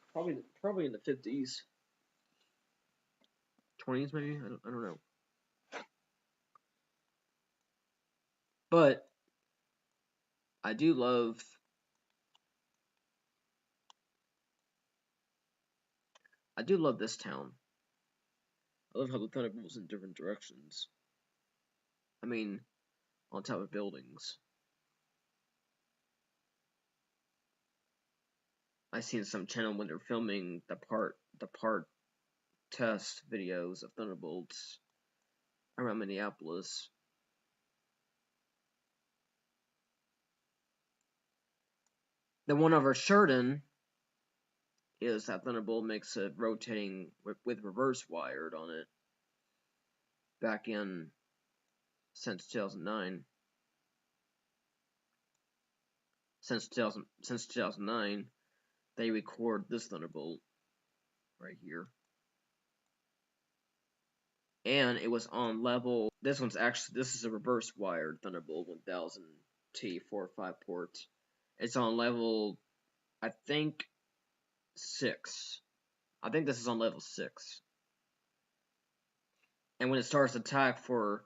Probably in the 50s. 20s maybe? I don't know. But I do love this town. I love how the thunder moves in different directions. I mean, on top of buildings. I seen some channel when they're filming the part test videos of Thunderbolts around Minneapolis. The one over Sheridan is that Thunderbolt makes it rotating with reverse wired on it. Back in since 2009. Since 2009, they record this Thunderbolt right here. And it was on level. This is a reverse wired Thunderbolt 1000 T 4 or 5 port. It's on level, I think, 6. I think this is on level 6. And when it starts to attack for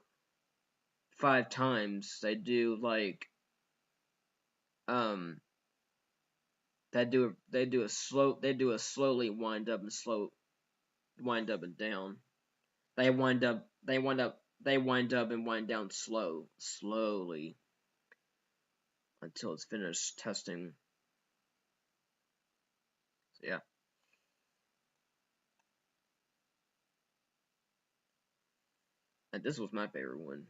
5 times, they do like um they do a slowly wind up and down. They wind up and wind down slowly until it's finished testing. So yeah. And this was my favorite one.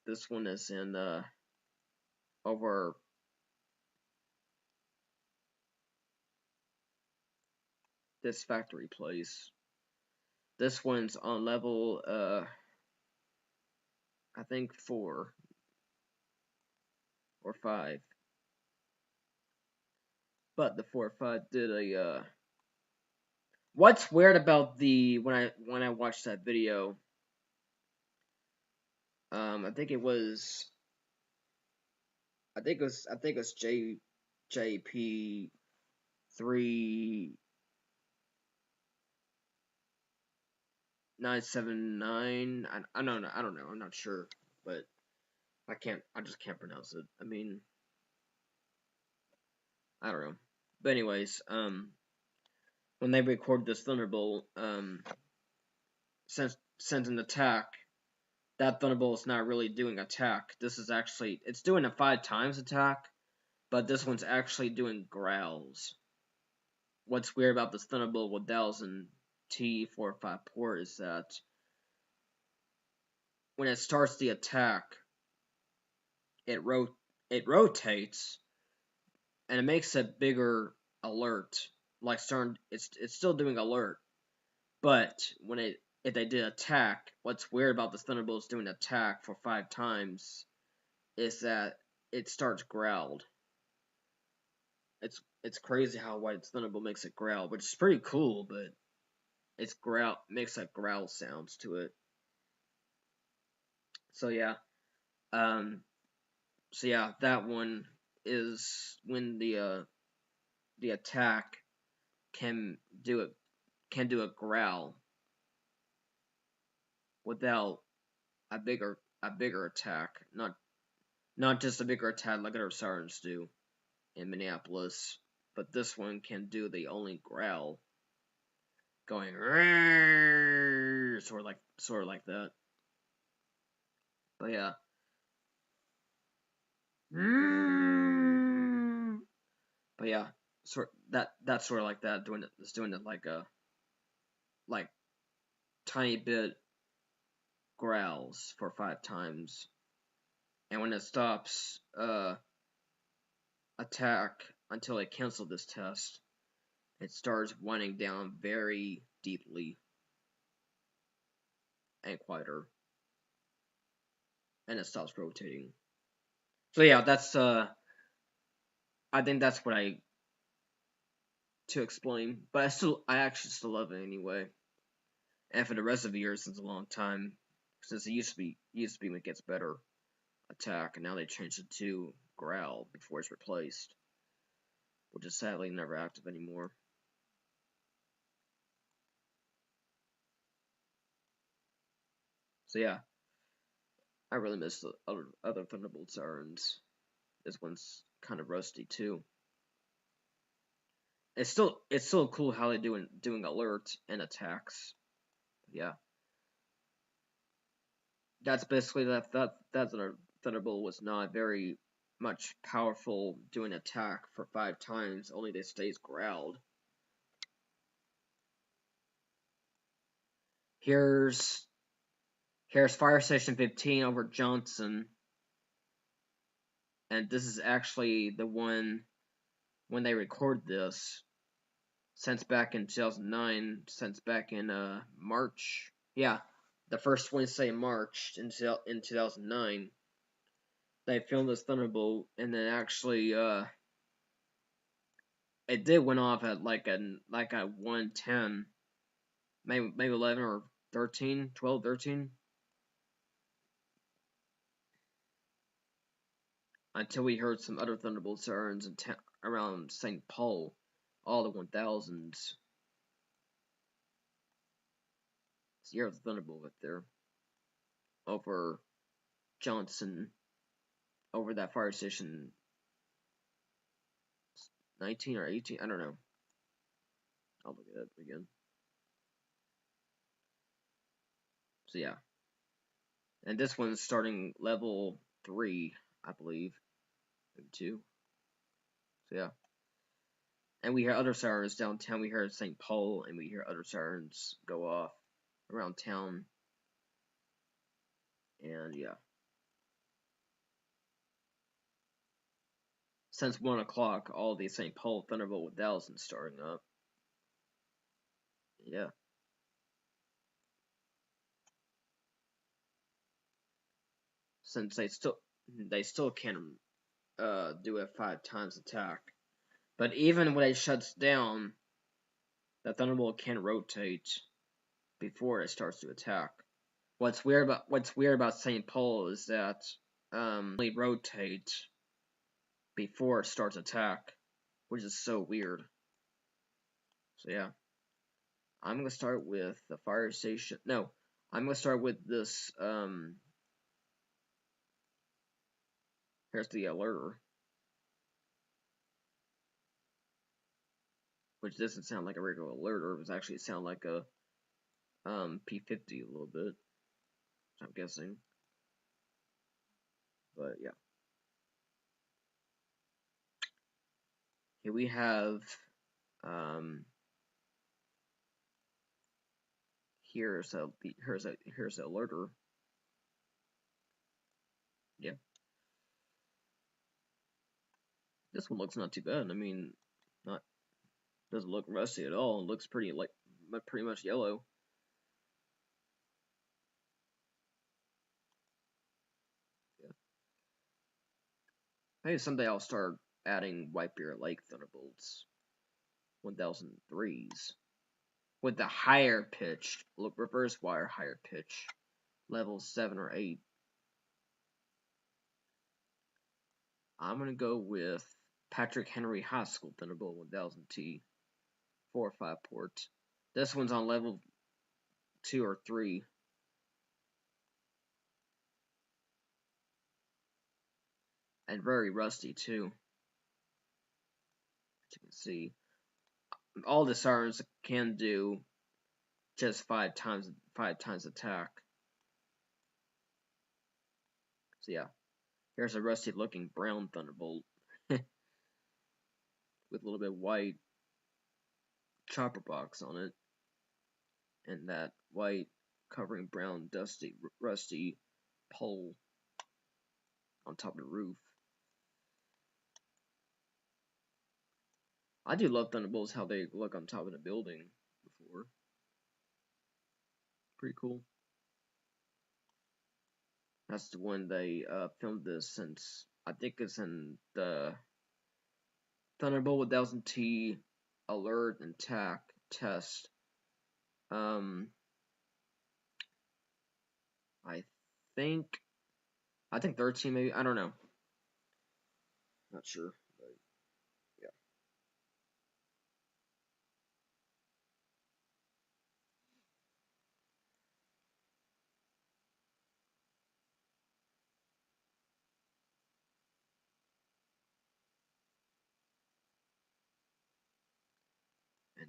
This one is in over this factory place. This one's on level I think 4 or 5. But the 4 or 5 did a what's weird about the when I watched that video, I think it was I think it was JP 3979. I don't know. I'm not sure, but I just can't pronounce it. I mean, I don't know. But anyways, when they record this Thunderbolt, sends an attack, that Thunderbolt is not really doing attack. This is actually it's doing a 5 times attack, but this one's actually doing growls. What's weird about this Thunderbolt with 1000 T45 port is that when it starts the attack, it rotates and it makes a bigger alert. Like it's still doing alert, but when if they did attack, what's weird about this Thunderbolt doing attack for 5 times is that it starts growled. It's crazy how White Thunderbolt makes it growl, which is pretty cool, but it's makes like growl sounds to it. So yeah, that one is when the attack can do a growl without a bigger attack, not just a bigger attack like other Sirens do in Minneapolis, but this one can do the only growl, going sort of like that. But yeah. But yeah, that's sort of like that. It's doing it like a tiny bit growls for 5 times, and when it stops attack until it cancels this test, it starts winding down very deeply and quieter, and it stops rotating. So yeah, that's I think that's what I to explain, but I actually still love it anyway. And for the rest of the year, since a long time, since it used to be when it gets better attack, and now they changed it to growl before it's replaced, which is sadly never active anymore. So yeah, I really miss the other Thunderbolt Sirens. This one's kind of rusty too. It's still cool how they doing alerts and attacks. Yeah, that's basically that Thunderbolt was not very much powerful doing attack for 5 times. Only they stays growled. Here's Fire Station 15 over Johnson, and this is actually the one when they record this. Since back in 2009, since back in March, yeah, the first Wednesday in March in 2009, they filmed this Thunderbolt, and then actually it did went off at like a 110, maybe 11 or 13, 12, 13, until we heard some other Thunderbolt sirens around St. Paul, all the 1000s. Sierra Thunderbolt right there over Johnson, over that fire station 19 or 18, I don't know. I'll look at it again. So yeah. And this one's starting level 3, I believe. Maybe 2. So yeah. And we hear other sirens downtown. We hear St. Paul, and we hear other sirens go off around town. And yeah. Since 1 o'clock, all the St. Paul Thunderbolt with thousands starting up. Yeah. Since they still can do a 5 times attack. But even when it shuts down, the Thunderbolt can rotate before it starts to attack. What's weird about St. Paul is that only rotate before it starts attack, which is so weird. So yeah, I'm gonna start with the fire station. No, I'm gonna start with this. Here's the alerter, which doesn't sound like a regular alerter. It was actually sound like a P50 a little bit, I'm guessing. But yeah, here we have here's a alerter. Yeah, this one looks not too bad. I mean, not doesn't look rusty at all. It looks pretty much yellow. Yeah. Maybe someday I'll start adding White Bear Lake Thunderbolts 1003s with the higher pitch, look, reverse wire higher pitch, level 7 or 8. I'm gonna go with Patrick Henry High School Thunderbolt 1000T 4 or 5 ports. This one's on level 2 or 3. And very rusty too. As you can see, all the sirens can do just 5 times attack. So yeah, here's a rusty looking brown Thunderbolt with a little bit white chopper box on it, and that white covering brown rusty pole on top of the roof. I do love Thunderbolts, how they look on top of the building before. Pretty cool. That's the one they filmed this since, I think it's in the Thunderbolt 1000T alert and attack test. I think 13 maybe, I don't know. Not sure. But yeah.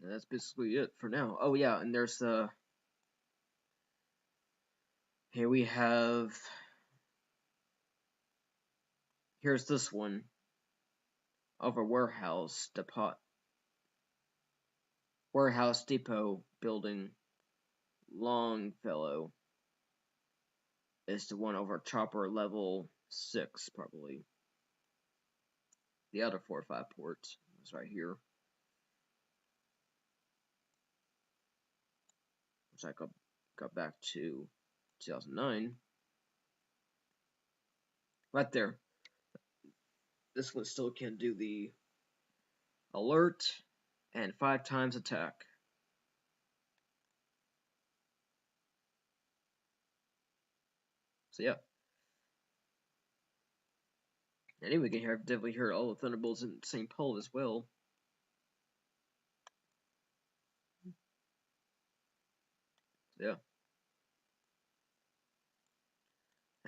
And that's basically it for now. Oh yeah, and there's here we have, here's this one of a warehouse depot building. Longfellow is the one over chopper level 6 probably. The other 4 or 5 ports is right here, which I got back to 2009. Right there. This one still can do the alert and 5 times attack. So yeah. Anyway, we can definitely hear all the Thunderbolts in St. Paul as well. Yeah.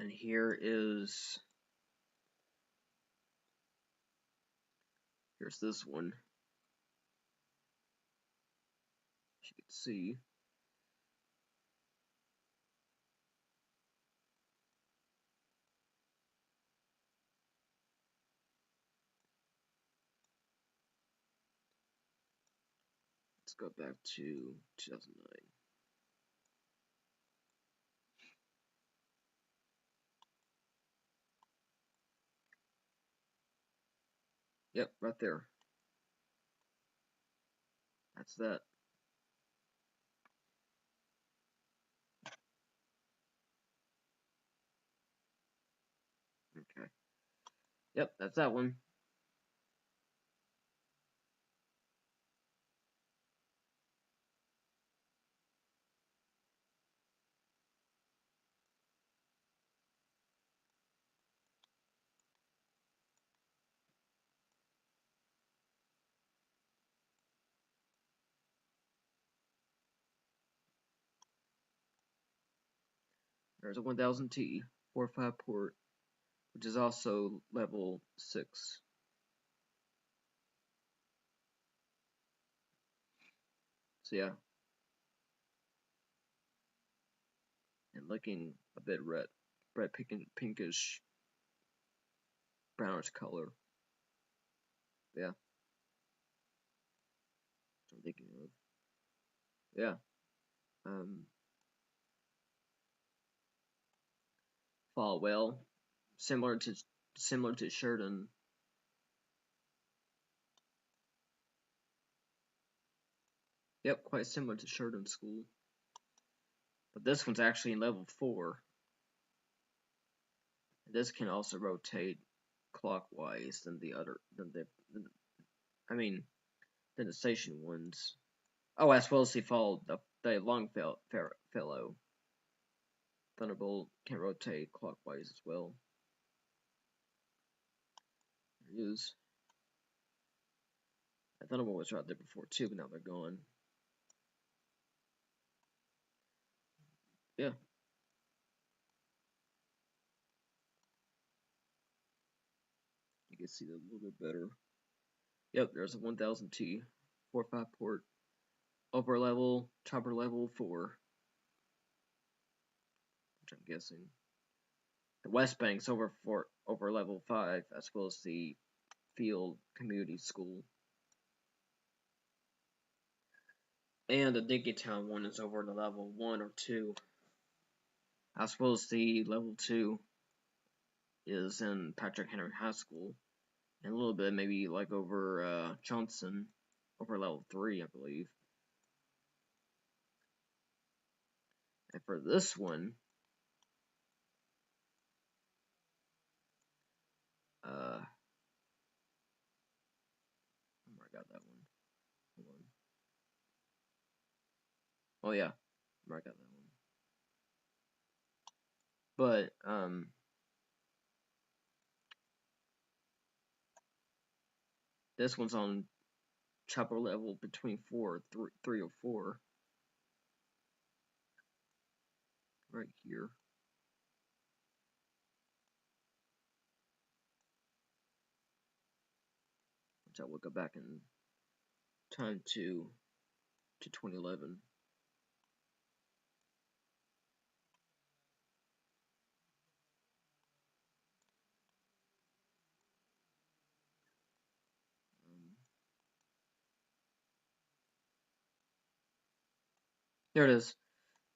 And here's this one. As you can see. Let's go back to 2009. Yep, right there. That's that. Okay. Yep, that's that one. There's a 1000T 4.5 port, which is also level 6. So yeah. And looking a bit red pinkish, brownish color. Yeah. That's what I'm thinking of. Yeah. Fall well. Similar to Sheridan. Yep, quite similar to Sheridan School. But this one's actually in level 4. And this can also rotate clockwise than the station ones. Oh, as well as he followed the Longfellow. Thunderbolt can rotate clockwise as well. There he is. And Thunderbolt was right there before too, but now they're gone. Yeah. You can see that a little bit better. Yep, there's a 1000T 4.5 port. Upper level, chopper level 4. Which I'm guessing. The West Bank's over level 5, as well as the Field Community School. And the Dinkytown one is over the level 1 or 2. As well as the level 2 is in Patrick Henry High School. And a little bit maybe like over Johnson, over level 3, I believe. And for this one, I got that one. Hold on. Oh yeah, I got that one. But this one's on chopper level between 3 or 4. Right here. Which I will go back in time to 2011. There it is.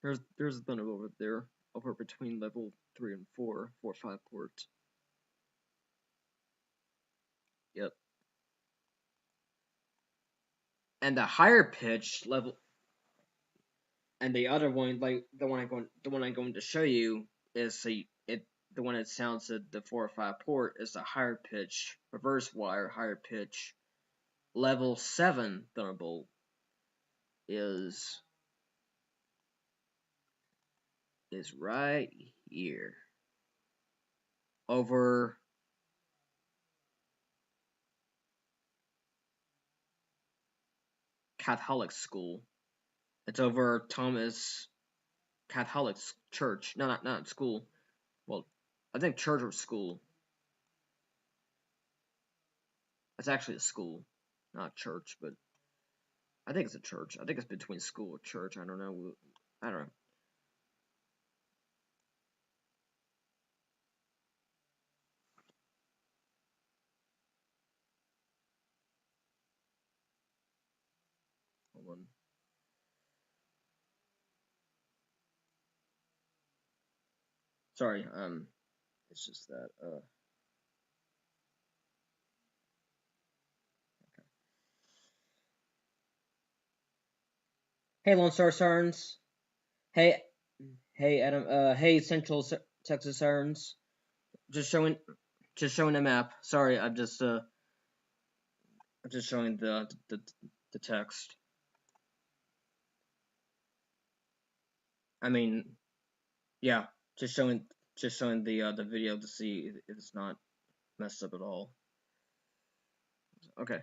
There's a thunder over there, over between level 3 and 4, 5 ports. Yep. And the higher pitch level, and the other one, like the one I'm going to show you, is the one that sounds at the 4 or 5 port is the higher pitch reverse wire, higher pitch level 7 thunderbolt is right here over Catholic school. It's over Thomas Catholic Church. No, not school. Well, I think church or school. It's actually a school, not church, but I think it's a church. I think it's between school and church. I don't know. I don't know. Hold on. Sorry. It's just that. Hey, Lone Star Sirens. Hey, hey, Adam. Hey, Central Texas Sirens. Just showing, just showing the map. Sorry, I'm just showing the text. I mean, yeah, just showing the video to see if it's not messed up at all. Okay.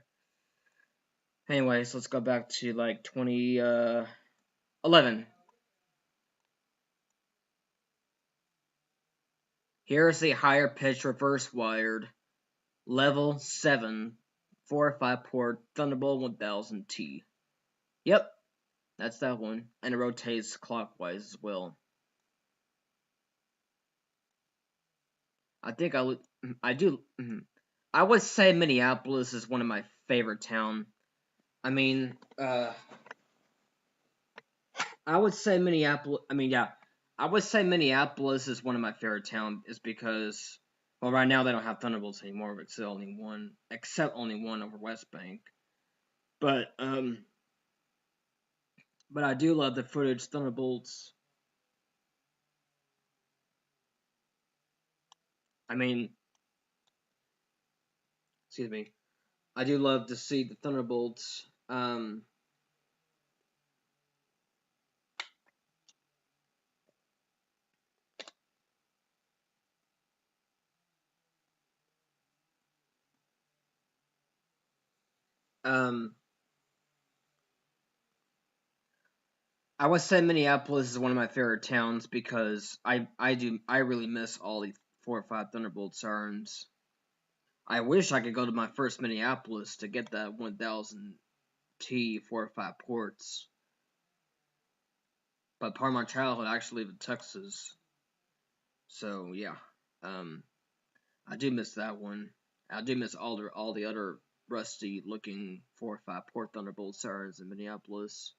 Anyways, let's go back to like 2011. Here is the higher pitch reverse wired level 7 4 or 5 port Thunderbolt 1000T. Yep, that's that one, and it rotates clockwise as well. I think I do. I would say Minneapolis is one of my favorite town. I mean, I would say Minneapolis. I mean, yeah, I would say Minneapolis is one of my favorite towns, is because, well, right now they don't have Thunderbolts anymore, except only one over West Bank. But but I do love the footage Thunderbolts. I mean, excuse me. I do love to see the Thunderbolts. Um, I would say Minneapolis is one of my favorite towns because I really miss all the 4 or 5 Thunderbolt Sirens. I wish I could go to my first Minneapolis to get that 1000T 4 or 5 ports. But part of my childhood I actually lived in Texas, so yeah, I do miss that one. I do miss all the other rusty looking 4 or 5 port Thunderbolt Sirens in Minneapolis.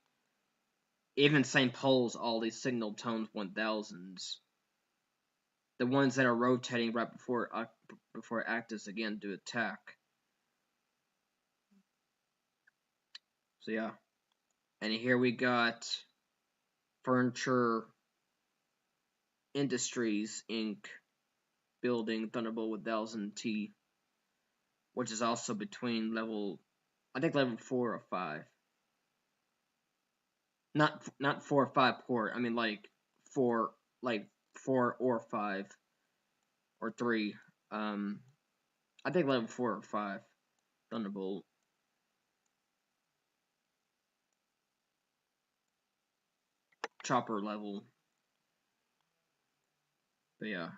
Even St. Paul's, all these signal tones 1000s. The ones that are rotating right before Actus again to attack. So yeah, and here we got Furniture Industries Inc. building Thunderbolt 1000T, which is also between I think level 4 or 5. Not 4 or 5 port. I mean four, like 4 or 5 or 3. I think level 4 or 5 Thunderbolt. Chopper level. But yeah,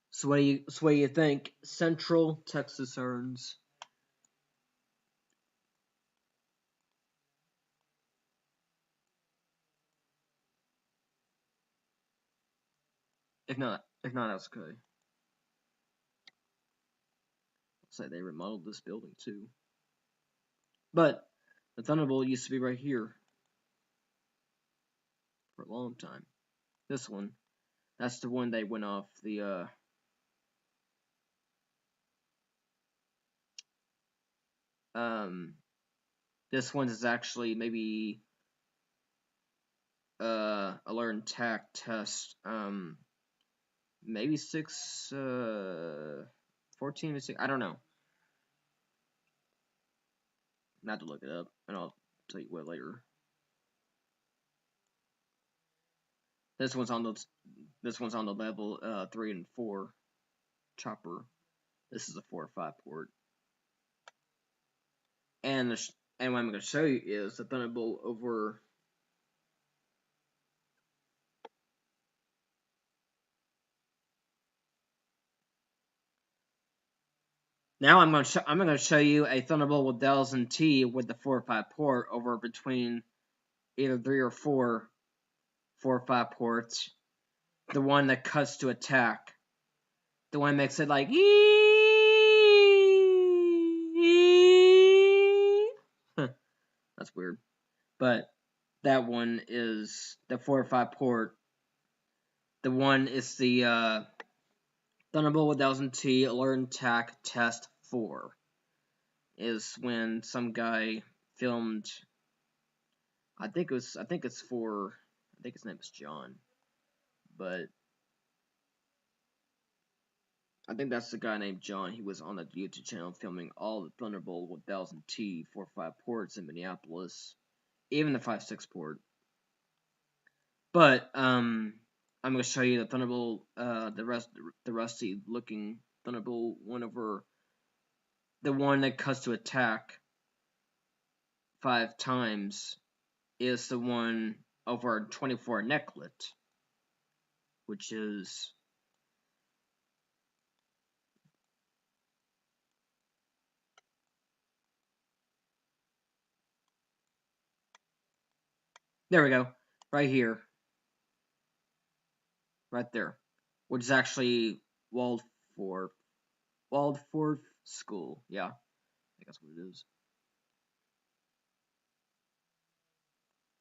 so what do you think? Central Texas earns. If not, that's okay. Say they remodeled this building too. But the Thunderbolt used to be right here for a long time. This one, that's the one they went off the um. This one is actually maybe a learn tack test. Maybe 14 or 6. I don't know. Not to look it up, and I'll tell you what later. This one's on the level 3 and 4 chopper. This is a 4 or 5 port. And what I'm going to show you is the Thunderbolt over Now I'm gonna show you a Thunderbolt with Dells and T with the 4 or 5 port over between either 3 or 4 or 5 ports. The one that cuts to attack. The one that makes it like That's weird. But that one is the 4 or 5 port. The one is the Thunderbolt with Dells and T Alert and Attack Test 4. Is when some guy filmed. I think his name is John, but I think that's the guy named John. He was on the YouTube channel filming all the Thunderbolt with 1000T 4.5 ports in Minneapolis, even the 5.6 port. But I'm gonna show you the Thunderbolt, the rusty looking Thunderbolt one over the one that cuts to attack 5 times is the one over 24 necklet, which is there we go, right here, right there, which is actually Waldorf School. Yeah, I think that's what it is.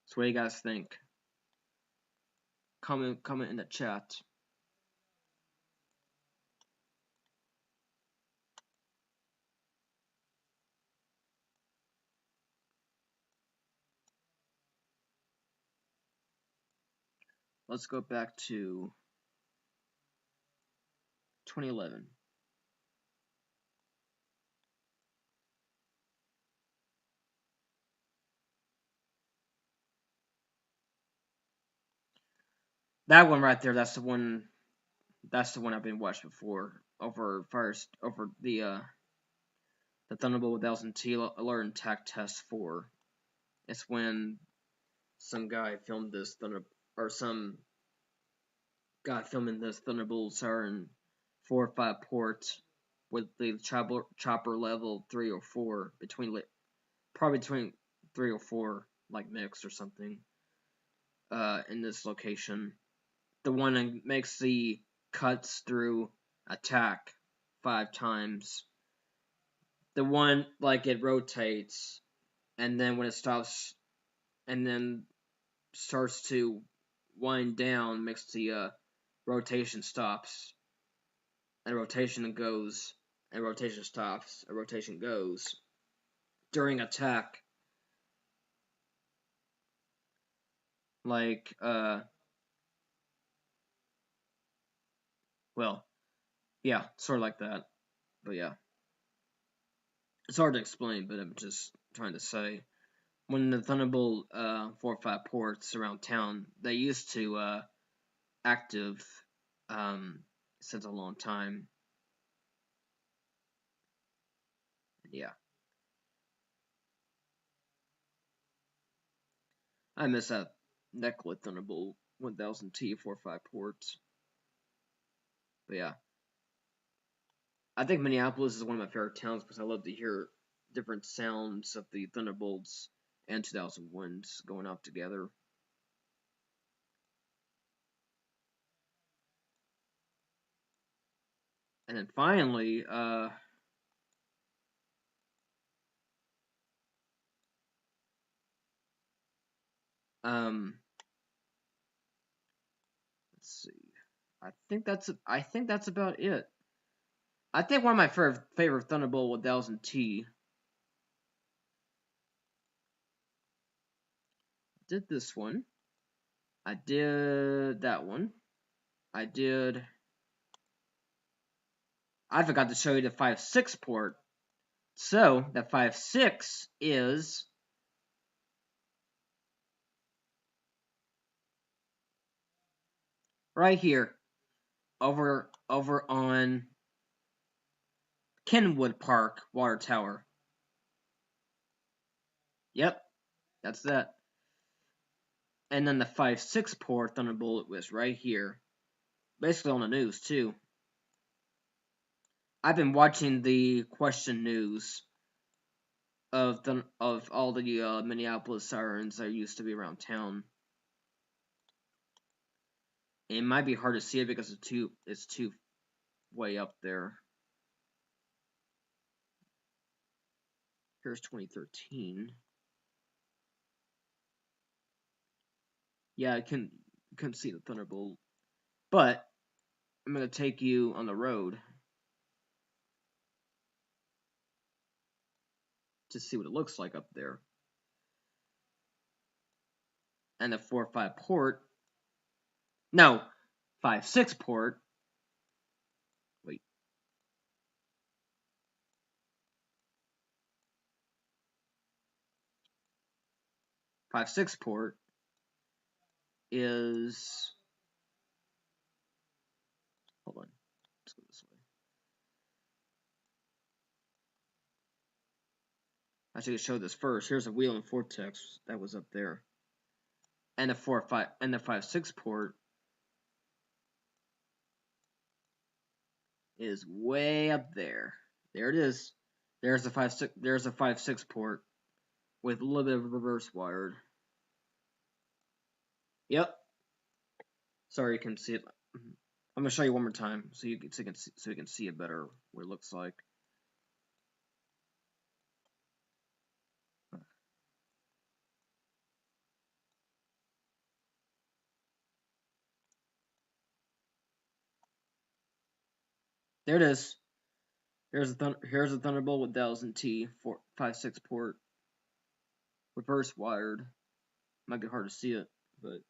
So what do you guys think? Comment in the chat. Let's go back to 2011. That one right there, that's the one I've been watching before. Over the Thunderbolt 1000T Alert and Attack Test 4. It's when some guy filmed this some guy filming this Thunderbolt Siren 4 or 5 ports with the chopper level 3 or 4 probably between 3 or 4 like mix or something in this location. The one that makes the cuts through attack 5 times. The one like it rotates and then when it stops and then starts to wind down makes the rotation stops. And rotation goes, and rotation stops, and rotation goes during attack. Like, well, yeah, sort of like that. But yeah, it's hard to explain, but I'm just trying to say. When the Thunderbolt 4 or 5 ports around town, they used to active since a long time. Yeah. I miss that necklet Thunderbolt 1000T 4 or 5 ports. But yeah. I think Minneapolis is one of my favorite towns because I love to hear different sounds of the Thunderbolts and 2001s going off together. And then finally, let's see. I think that's about it. I think one of my favorite Thunderbolt 1000T did this one. I did that one. I forgot to show you the 5.6 port. So the 5.6 is right here, over on Kenwood Park Water Tower. Yep, that's that. And then the 5.6 port Thunderbolt was right here. Basically on the news, too. I've been watching the question news of all the Minneapolis Sirens that used to be around town. It might be hard to see it because it's too way up there. Here's 2013. Yeah, I couldn't see the Thunderbolt, but I'm gonna take you on the road to see what it looks like up there. And the 4.5 port, no, 5.6 port. Wait, 5.6 port is. Hold on, let's go this way. I should show this first. Here's a wheel and vortex that was up there, and the 4.5 and the 5.6 port is way up there. There it is. There's a 5.6. There's a 5.6 port with a little bit of reverse wired. Yep. Sorry, you can see it. I'm gonna show you one more time so you can see it better what it looks like. There it is. Here's a Thunderbolt with 1000T 5.6 port, reverse wired. Might be hard to see it, but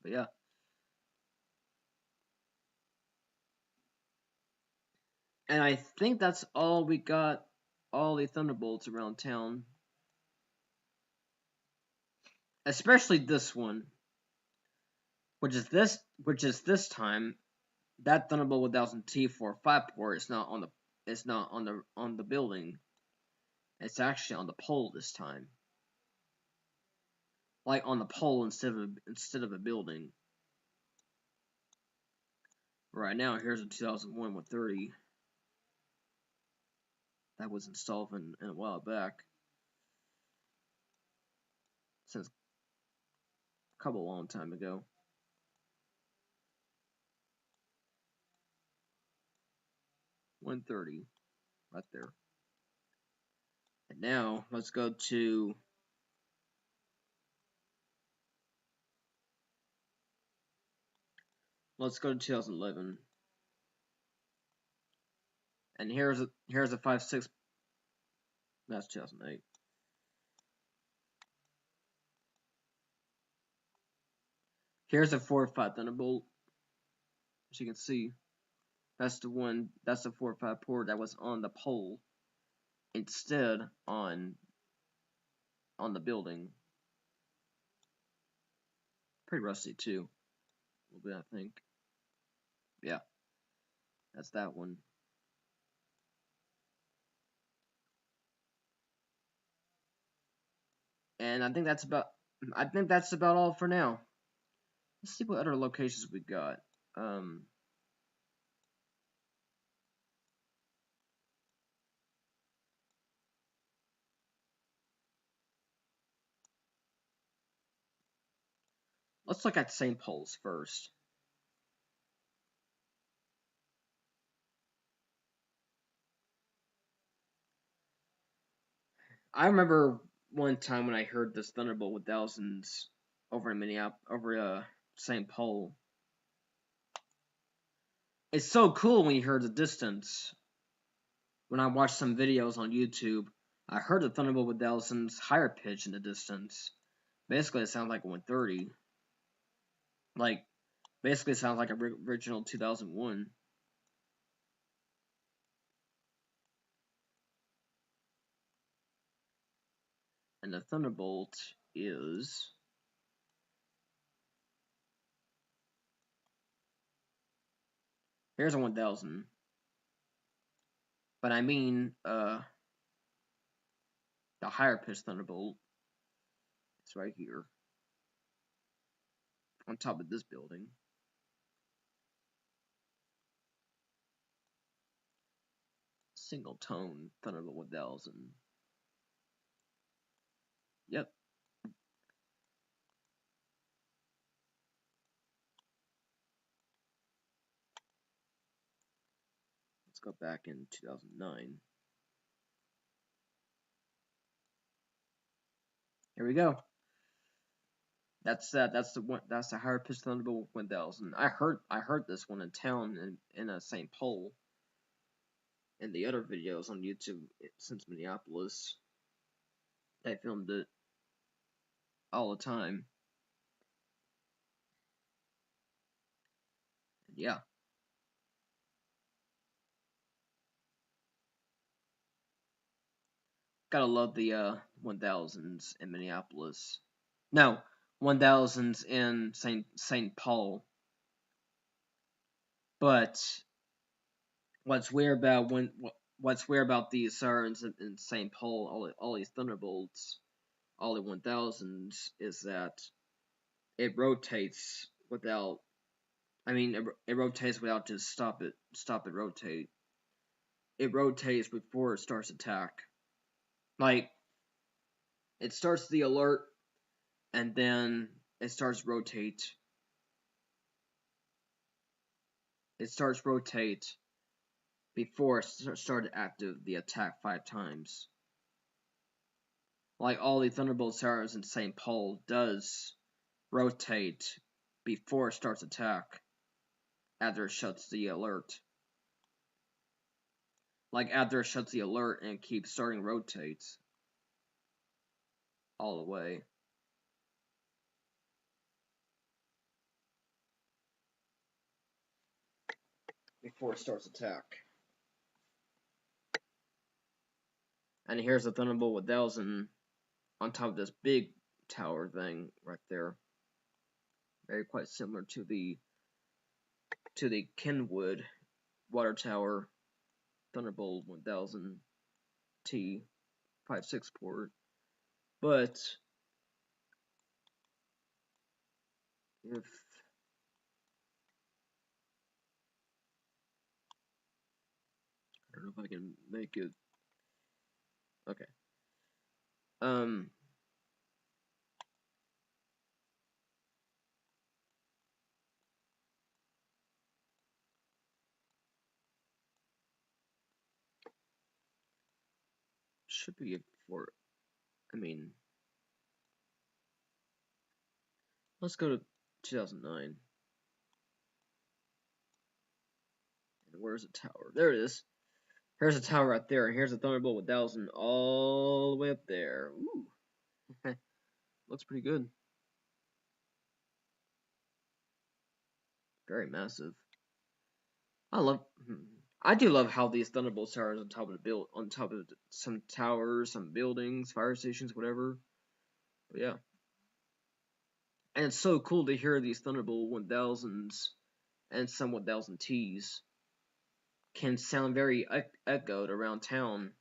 yeah. And I think that's all we got. All the Thunderbolts around town, especially this one, which is this time. That Thunderbolt with 1000T for 5 port is not on the building. It's actually on the pole this time. Like on the pole instead of a building. Right now, here's a 2001 with 30. That was installed in a while back. Since a couple long time ago. $130 right there. And now let's go to let's go to 2011. And here's a 5.6. That's 2008. Here's a 4.5 Thunderbolt. As you can see, that's the 4.5 port that was on the pole instead on the building. Pretty rusty too. A little bit, I think. Yeah. That's that one. And I think that's about all for now. Let's see what other locations we got. Let's look at St. Paul's first. I remember one time when I heard this Thunderbolt with thousands over in Minneapolis, over St. Paul. It's so cool when you hear the distance. When I watched some videos on YouTube, I heard the Thunderbolt with thousands higher pitch in the distance. Basically, it sounds like 130. Like, basically, it sounds like an original 2001. And the Thunderbolt is here's a 1000. But I mean the higher pitch Thunderbolt. It's right here. On top of this building. single tone Thunderbolt 1000. Yep. Let's go back in 2009. Here we go. That's the one. That's the higher pitch Thunderbolt 1000. I heard this one in town in St. Paul. And the other videos on YouTube since Minneapolis, they filmed it all the time. Yeah. Gotta love the 1000s in Minneapolis. No, 1000s in St. Paul. But what's weird about these Sirens in St. Paul, all these Thunderbolts, all the 1000s, is that it rotates without. I mean, it rotates without just stop it rotate. It rotates before it starts attack. Like, it starts the alert, and then it starts rotate. It starts rotate before it started active the attack 5 times. Like all the Thunderbolt Sirens in St. Paul does rotate before it starts attack after it shuts the alert. Like after it shuts the alert and keeps starting rotates all the way. Before it starts attack. And here's the Thunderbolt 1000 on top of this big tower thing right there. Very quite similar to the Kenwood water tower Thunderbolt 1000 T 5.6 port. But if I don't know if I can make it. Okay. Should be for. I mean, let's go to 2009. And where's the tower? There it is. Here's a tower right there, and here's a Thunderbolt 1000 all the way up there. Ooh. Looks pretty good. Very massive. I do love how these Thunderbolt towers on top of some towers, some buildings, fire stations, whatever. But yeah. And it's so cool to hear these Thunderbolt 1000s and some 1000Ts can sound very echoed around town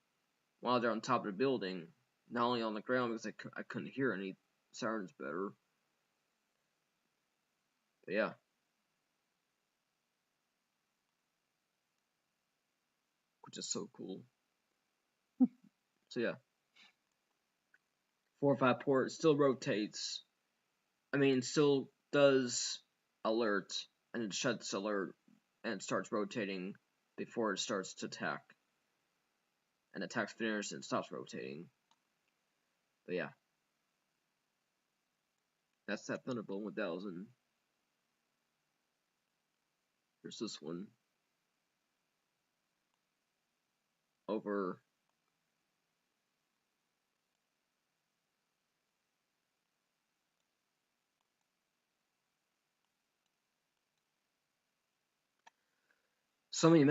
while they're on top of the building, not only on the ground because I couldn't hear any sirens better. But yeah. Which is so cool. So yeah. 4 or 5 port still rotates. I mean, still does alert, and it shuts alert, and it starts rotating before it starts to attack. And attack's finished and stops rotating. But yeah. That's that Thunderbolt 1000. Here's this one. Over. So many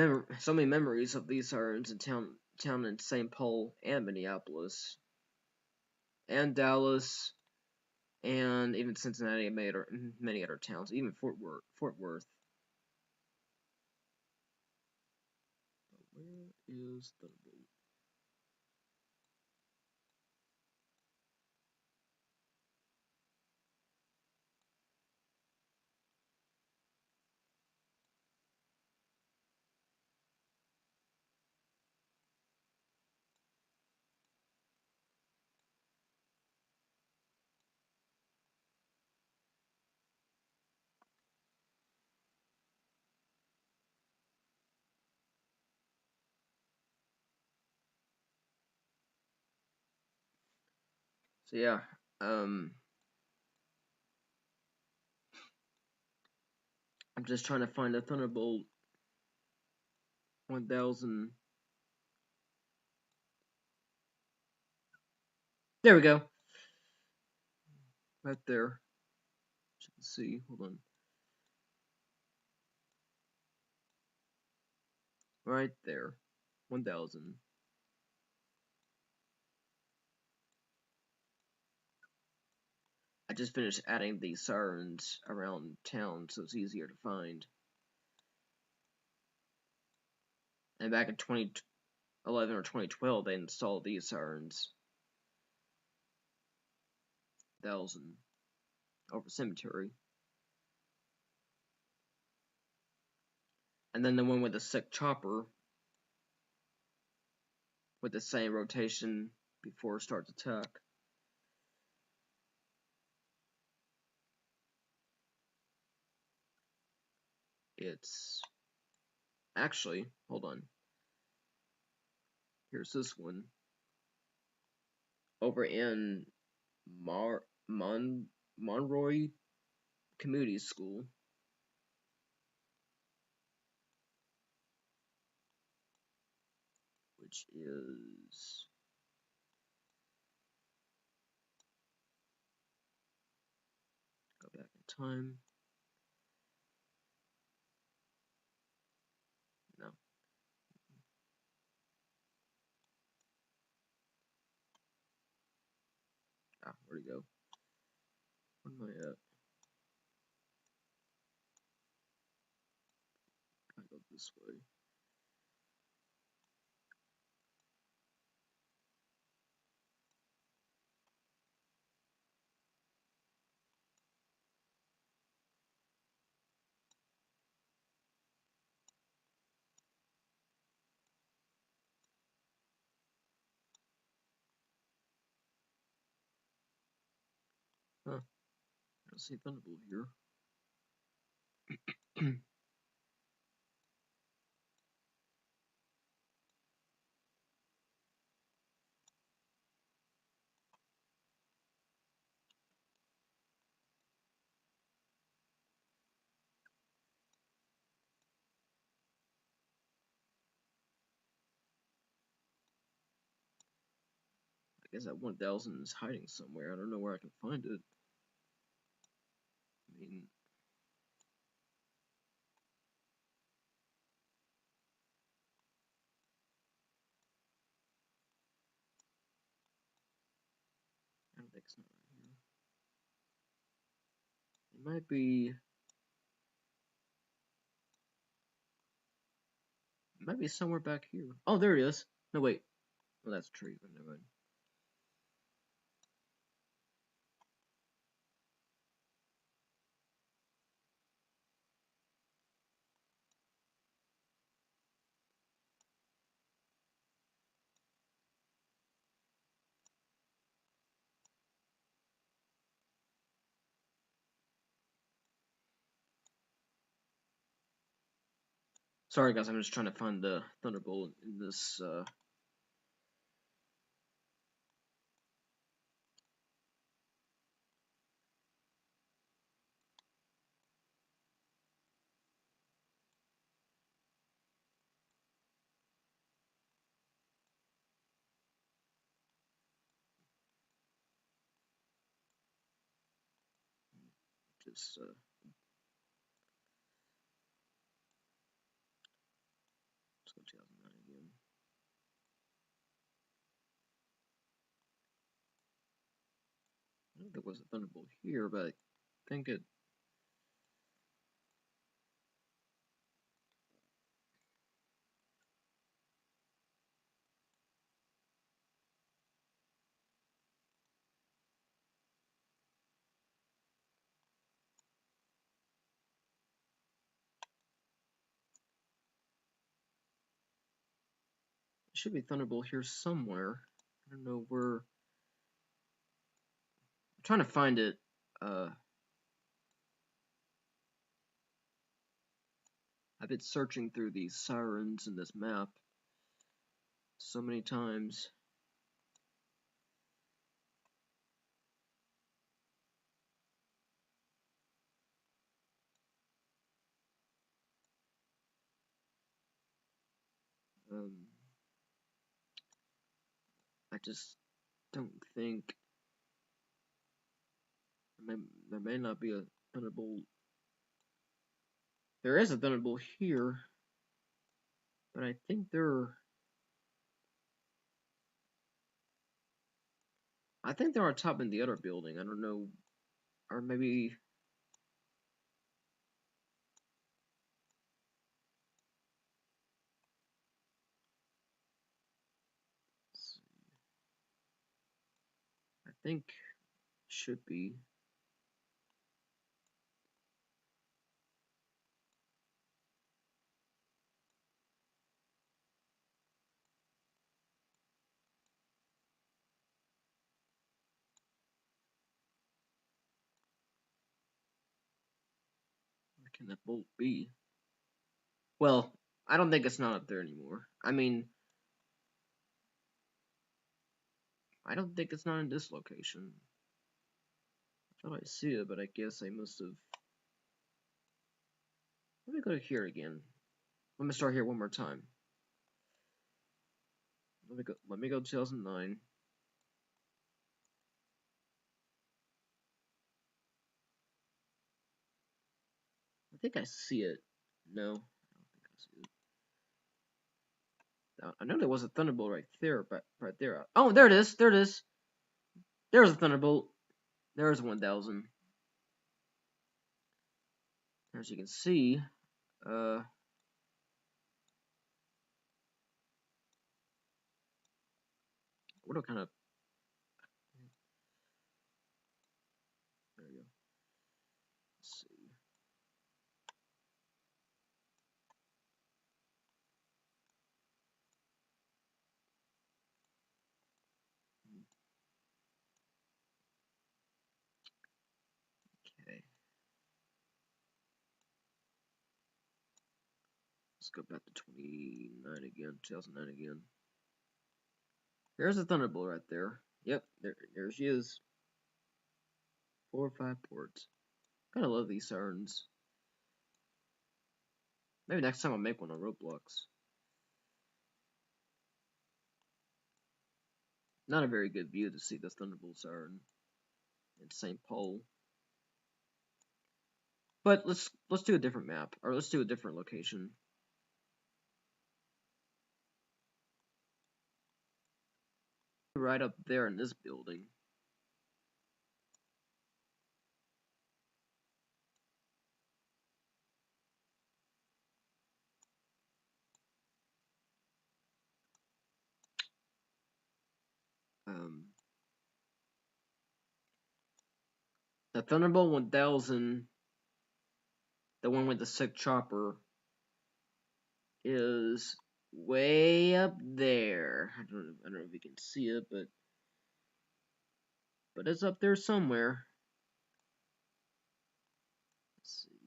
memories of these sirens in town in St. Paul and Minneapolis. And Dallas. And even Cincinnati and many other towns. Even Fort Worth. Where is Thunderbolt? So yeah, I'm just trying to find a Thunderbolt 1000. There we go. Right there. You can see. Hold on. Right there. 1000. I just finished adding these sirens around town so it's easier to find. And back in 2011 or 2012, they installed these sirens. 1000 over cemetery. And then the one with the sick chopper with the same rotation before it starts attack. It's actually, hold on. Here's this one. Over in Monroy Community School. Which is go back in time. No. Where'd he go? Where am I at? I go this way. Huh. I don't see Thunderbolt here. I guess that 1000 is hiding somewhere. I don't know where I can find it. I mean, I don't think it's not right here. It might be. It might be somewhere back here. Oh, there it is. No, wait. Oh, that's a tree. But never mind. Sorry, guys. I'm just trying to find the Thunderbolt in this. Just. Let's go 2009 again. I think there was a Thunderbolt here, but I think it. Should be Thunderbolt here somewhere. I don't know where. I'm trying to find it. I've been searching through these sirens in this map so many times. I just don't think there may not be a thunderbolt. There is a thunderbolt here, but I think they're on top in the other building. I don't know, or maybe. I think should be. Where can that bolt be? Well, I don't think it's not up there anymore. I mean, I don't think it's not in this location. I thought I see it, but I guess I must have. Let me go here again. Let me start here one more time. Let me go 2009. I think I see it. No, I don't think I see it. I know there was a thunderbolt right there, but right there. Oh, there it is. There it is. There's a thunderbolt. There's 1000. As you can see, what kind of? There we go. Let's see. Okay. Let's go back to 29 again. 2009 again. There's a thunderbolt right there. Yep, there she is. 4 or 5 ports. Kinda love these sirens. Maybe next time I'll make one on Roblox. Not a very good view to see the thunderbolt siren in St. Paul. But let's do a different map, or let's do a different location. Right up there in this building. The Thunderbolt 1000, the one with the sick chopper, is way up there. I don't know if you can see it, but it's up there somewhere. Let's see.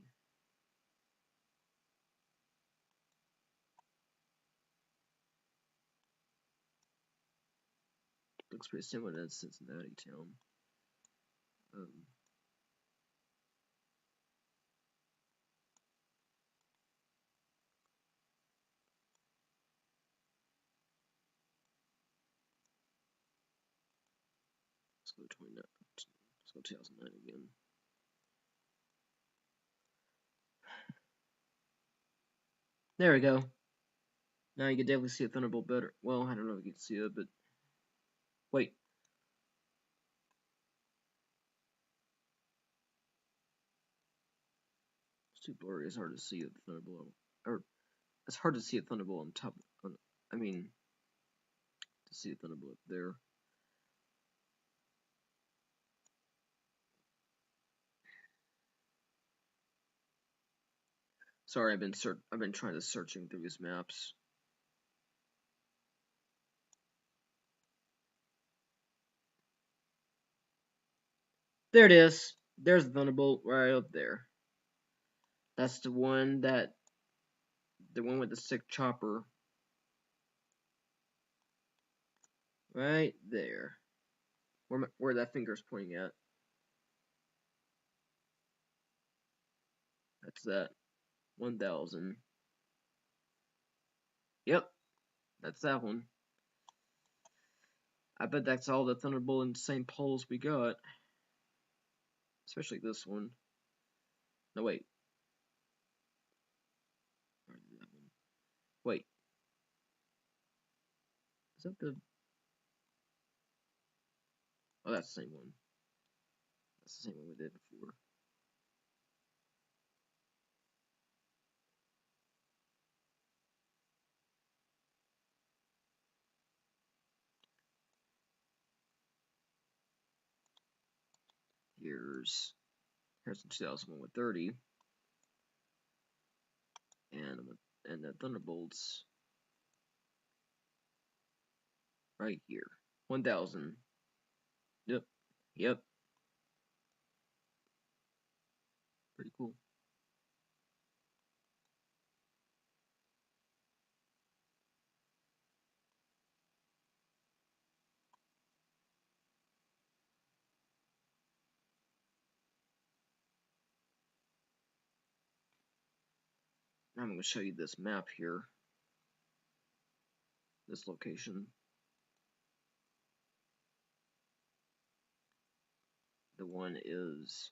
Looks pretty similar to Cincinnati town. Let's go 29. Let's go 2009 again. There we go. Now you can definitely see a Thunderbolt better. Well, I don't know if you can see it, but wait. It's too blurry. It's hard to see a Thunderbolt, or it's hard to see a Thunderbolt on top. I mean, to see a Thunderbolt up there. Sorry, I've been trying to searching through these maps. There it is. There's the Thunderbolt right up there. That's the one with the sick chopper. Right there. Where that finger's pointing at. That's that. 1000. Yep. That's that one. I bet that's all the Thunderbolt and St. Paul's we got. Especially this one. No, wait. Wait. Is that the... Oh, that's the same one. That's the same one we did before. Here's the 2001 with 30. And the Thunderbolts right here. 1000. Yep. Yep. Pretty cool. Now I'm going to show you this map here. This location. The one is...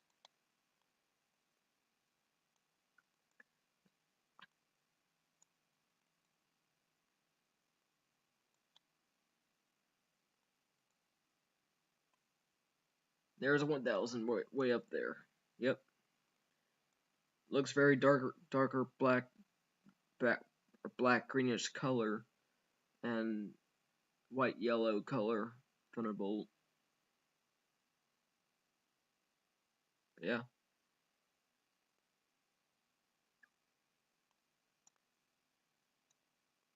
There's a 1000 way up there. Yep. Looks very darker black greenish color and white yellow color Thunderbolt. Yeah.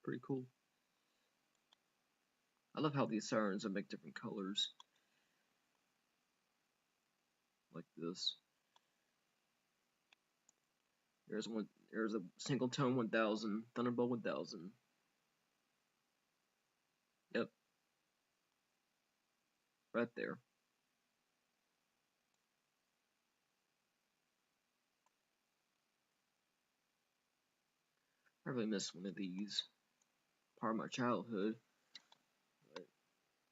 Pretty cool. I love how these sirens make different colors. Like this. There's a single tone 1000, Thunderbolt 1000. Yep. Right there. I really miss one of these. Part of my childhood. But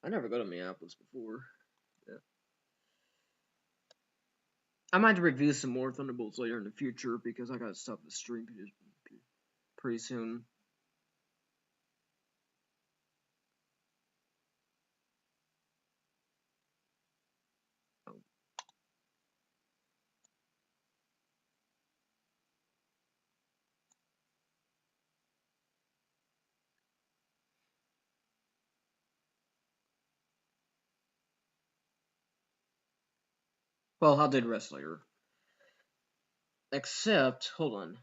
I never go to Minneapolis before. Yeah. I might review some more Thunderbolts later in the future because I gotta stop the stream pretty soon. Oh. Well, I'll do the rest later. Except, hold on.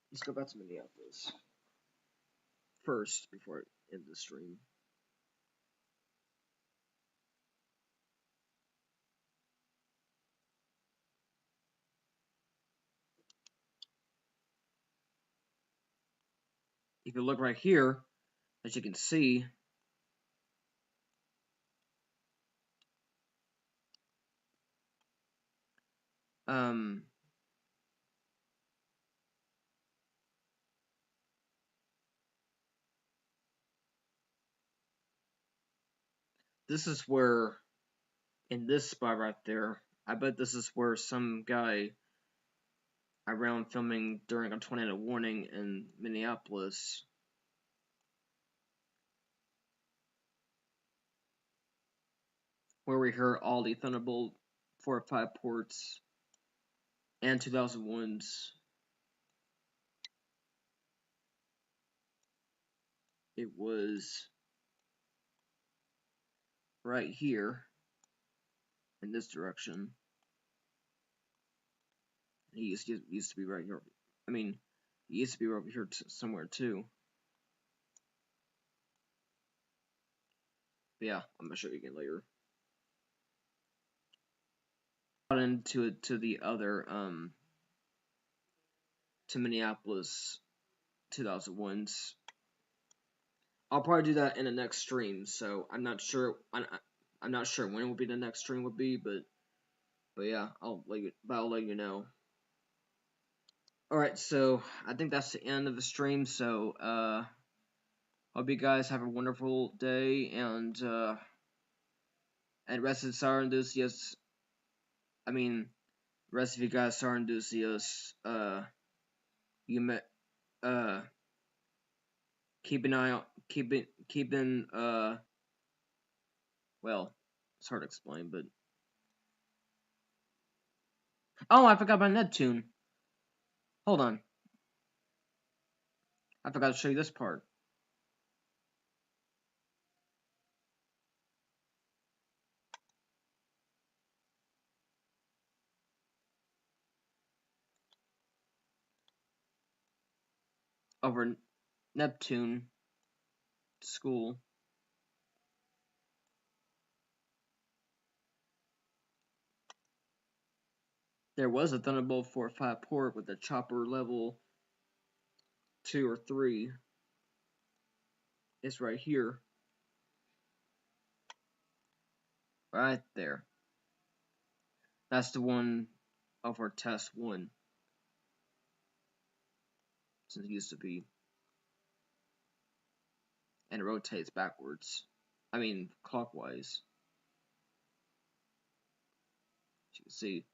Let's go back to Minneapolis first before I end the stream. If you look right here, as you can see, this is where, in this spot right there, I bet this is where some guy around filming during a tornado warning in Minneapolis where we heard all the Thunderbolt 4 or 5 ports and 2001s. It was right here in this direction. He used to be right here. I mean, he used to be over here somewhere too. But yeah, I'm gonna show you again later. Into to the other to Minneapolis 2001s. I'll probably do that in the next stream. So I'm not sure. I'm not sure when will be the next stream would be, but yeah, I'll let you know. Alright, so I think that's the end of the stream, so hope you guys have a wonderful day, and rest of Siren enthusiasts, I mean, rest of you guys Siren enthusiasts, you may, uh, keep an eye on, keeping, well, it's hard to explain, but, oh, I forgot about Neptune. Hold on. I forgot to show you this part. Over Neptune school. There was a Thunderbolt 4-5 port with a chopper level 2 or 3. It's right here. Right there. That's the one of our test 1. Since it used to be. And it rotates backwards. I mean, clockwise. As you can see.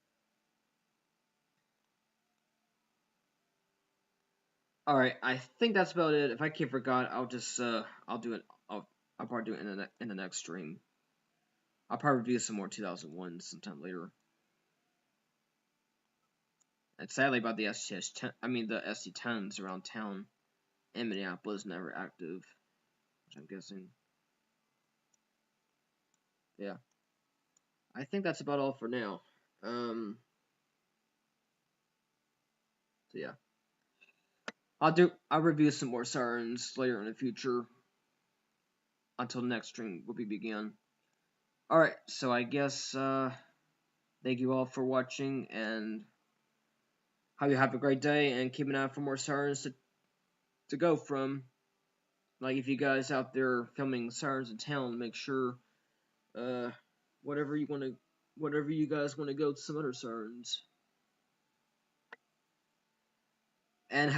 Alright, I think that's about it. If I keep forgot, I'll just, I'll do it, I'll probably do it in the next stream. I'll probably review some more 2001 sometime later. And sadly about the STS-10, I mean the ST-10s around town in Minneapolis never active, which I'm guessing. Yeah. I think that's about all for now. So yeah. I'll review some more Sirens later in the future. Until the next stream will be begin. Alright, so I guess thank you all for watching, and hope you have a great day, and keep an eye out for more Sirens to go from. Like, if you guys out there filming Sirens in town, make sure whatever you guys want to go to some other Sirens. And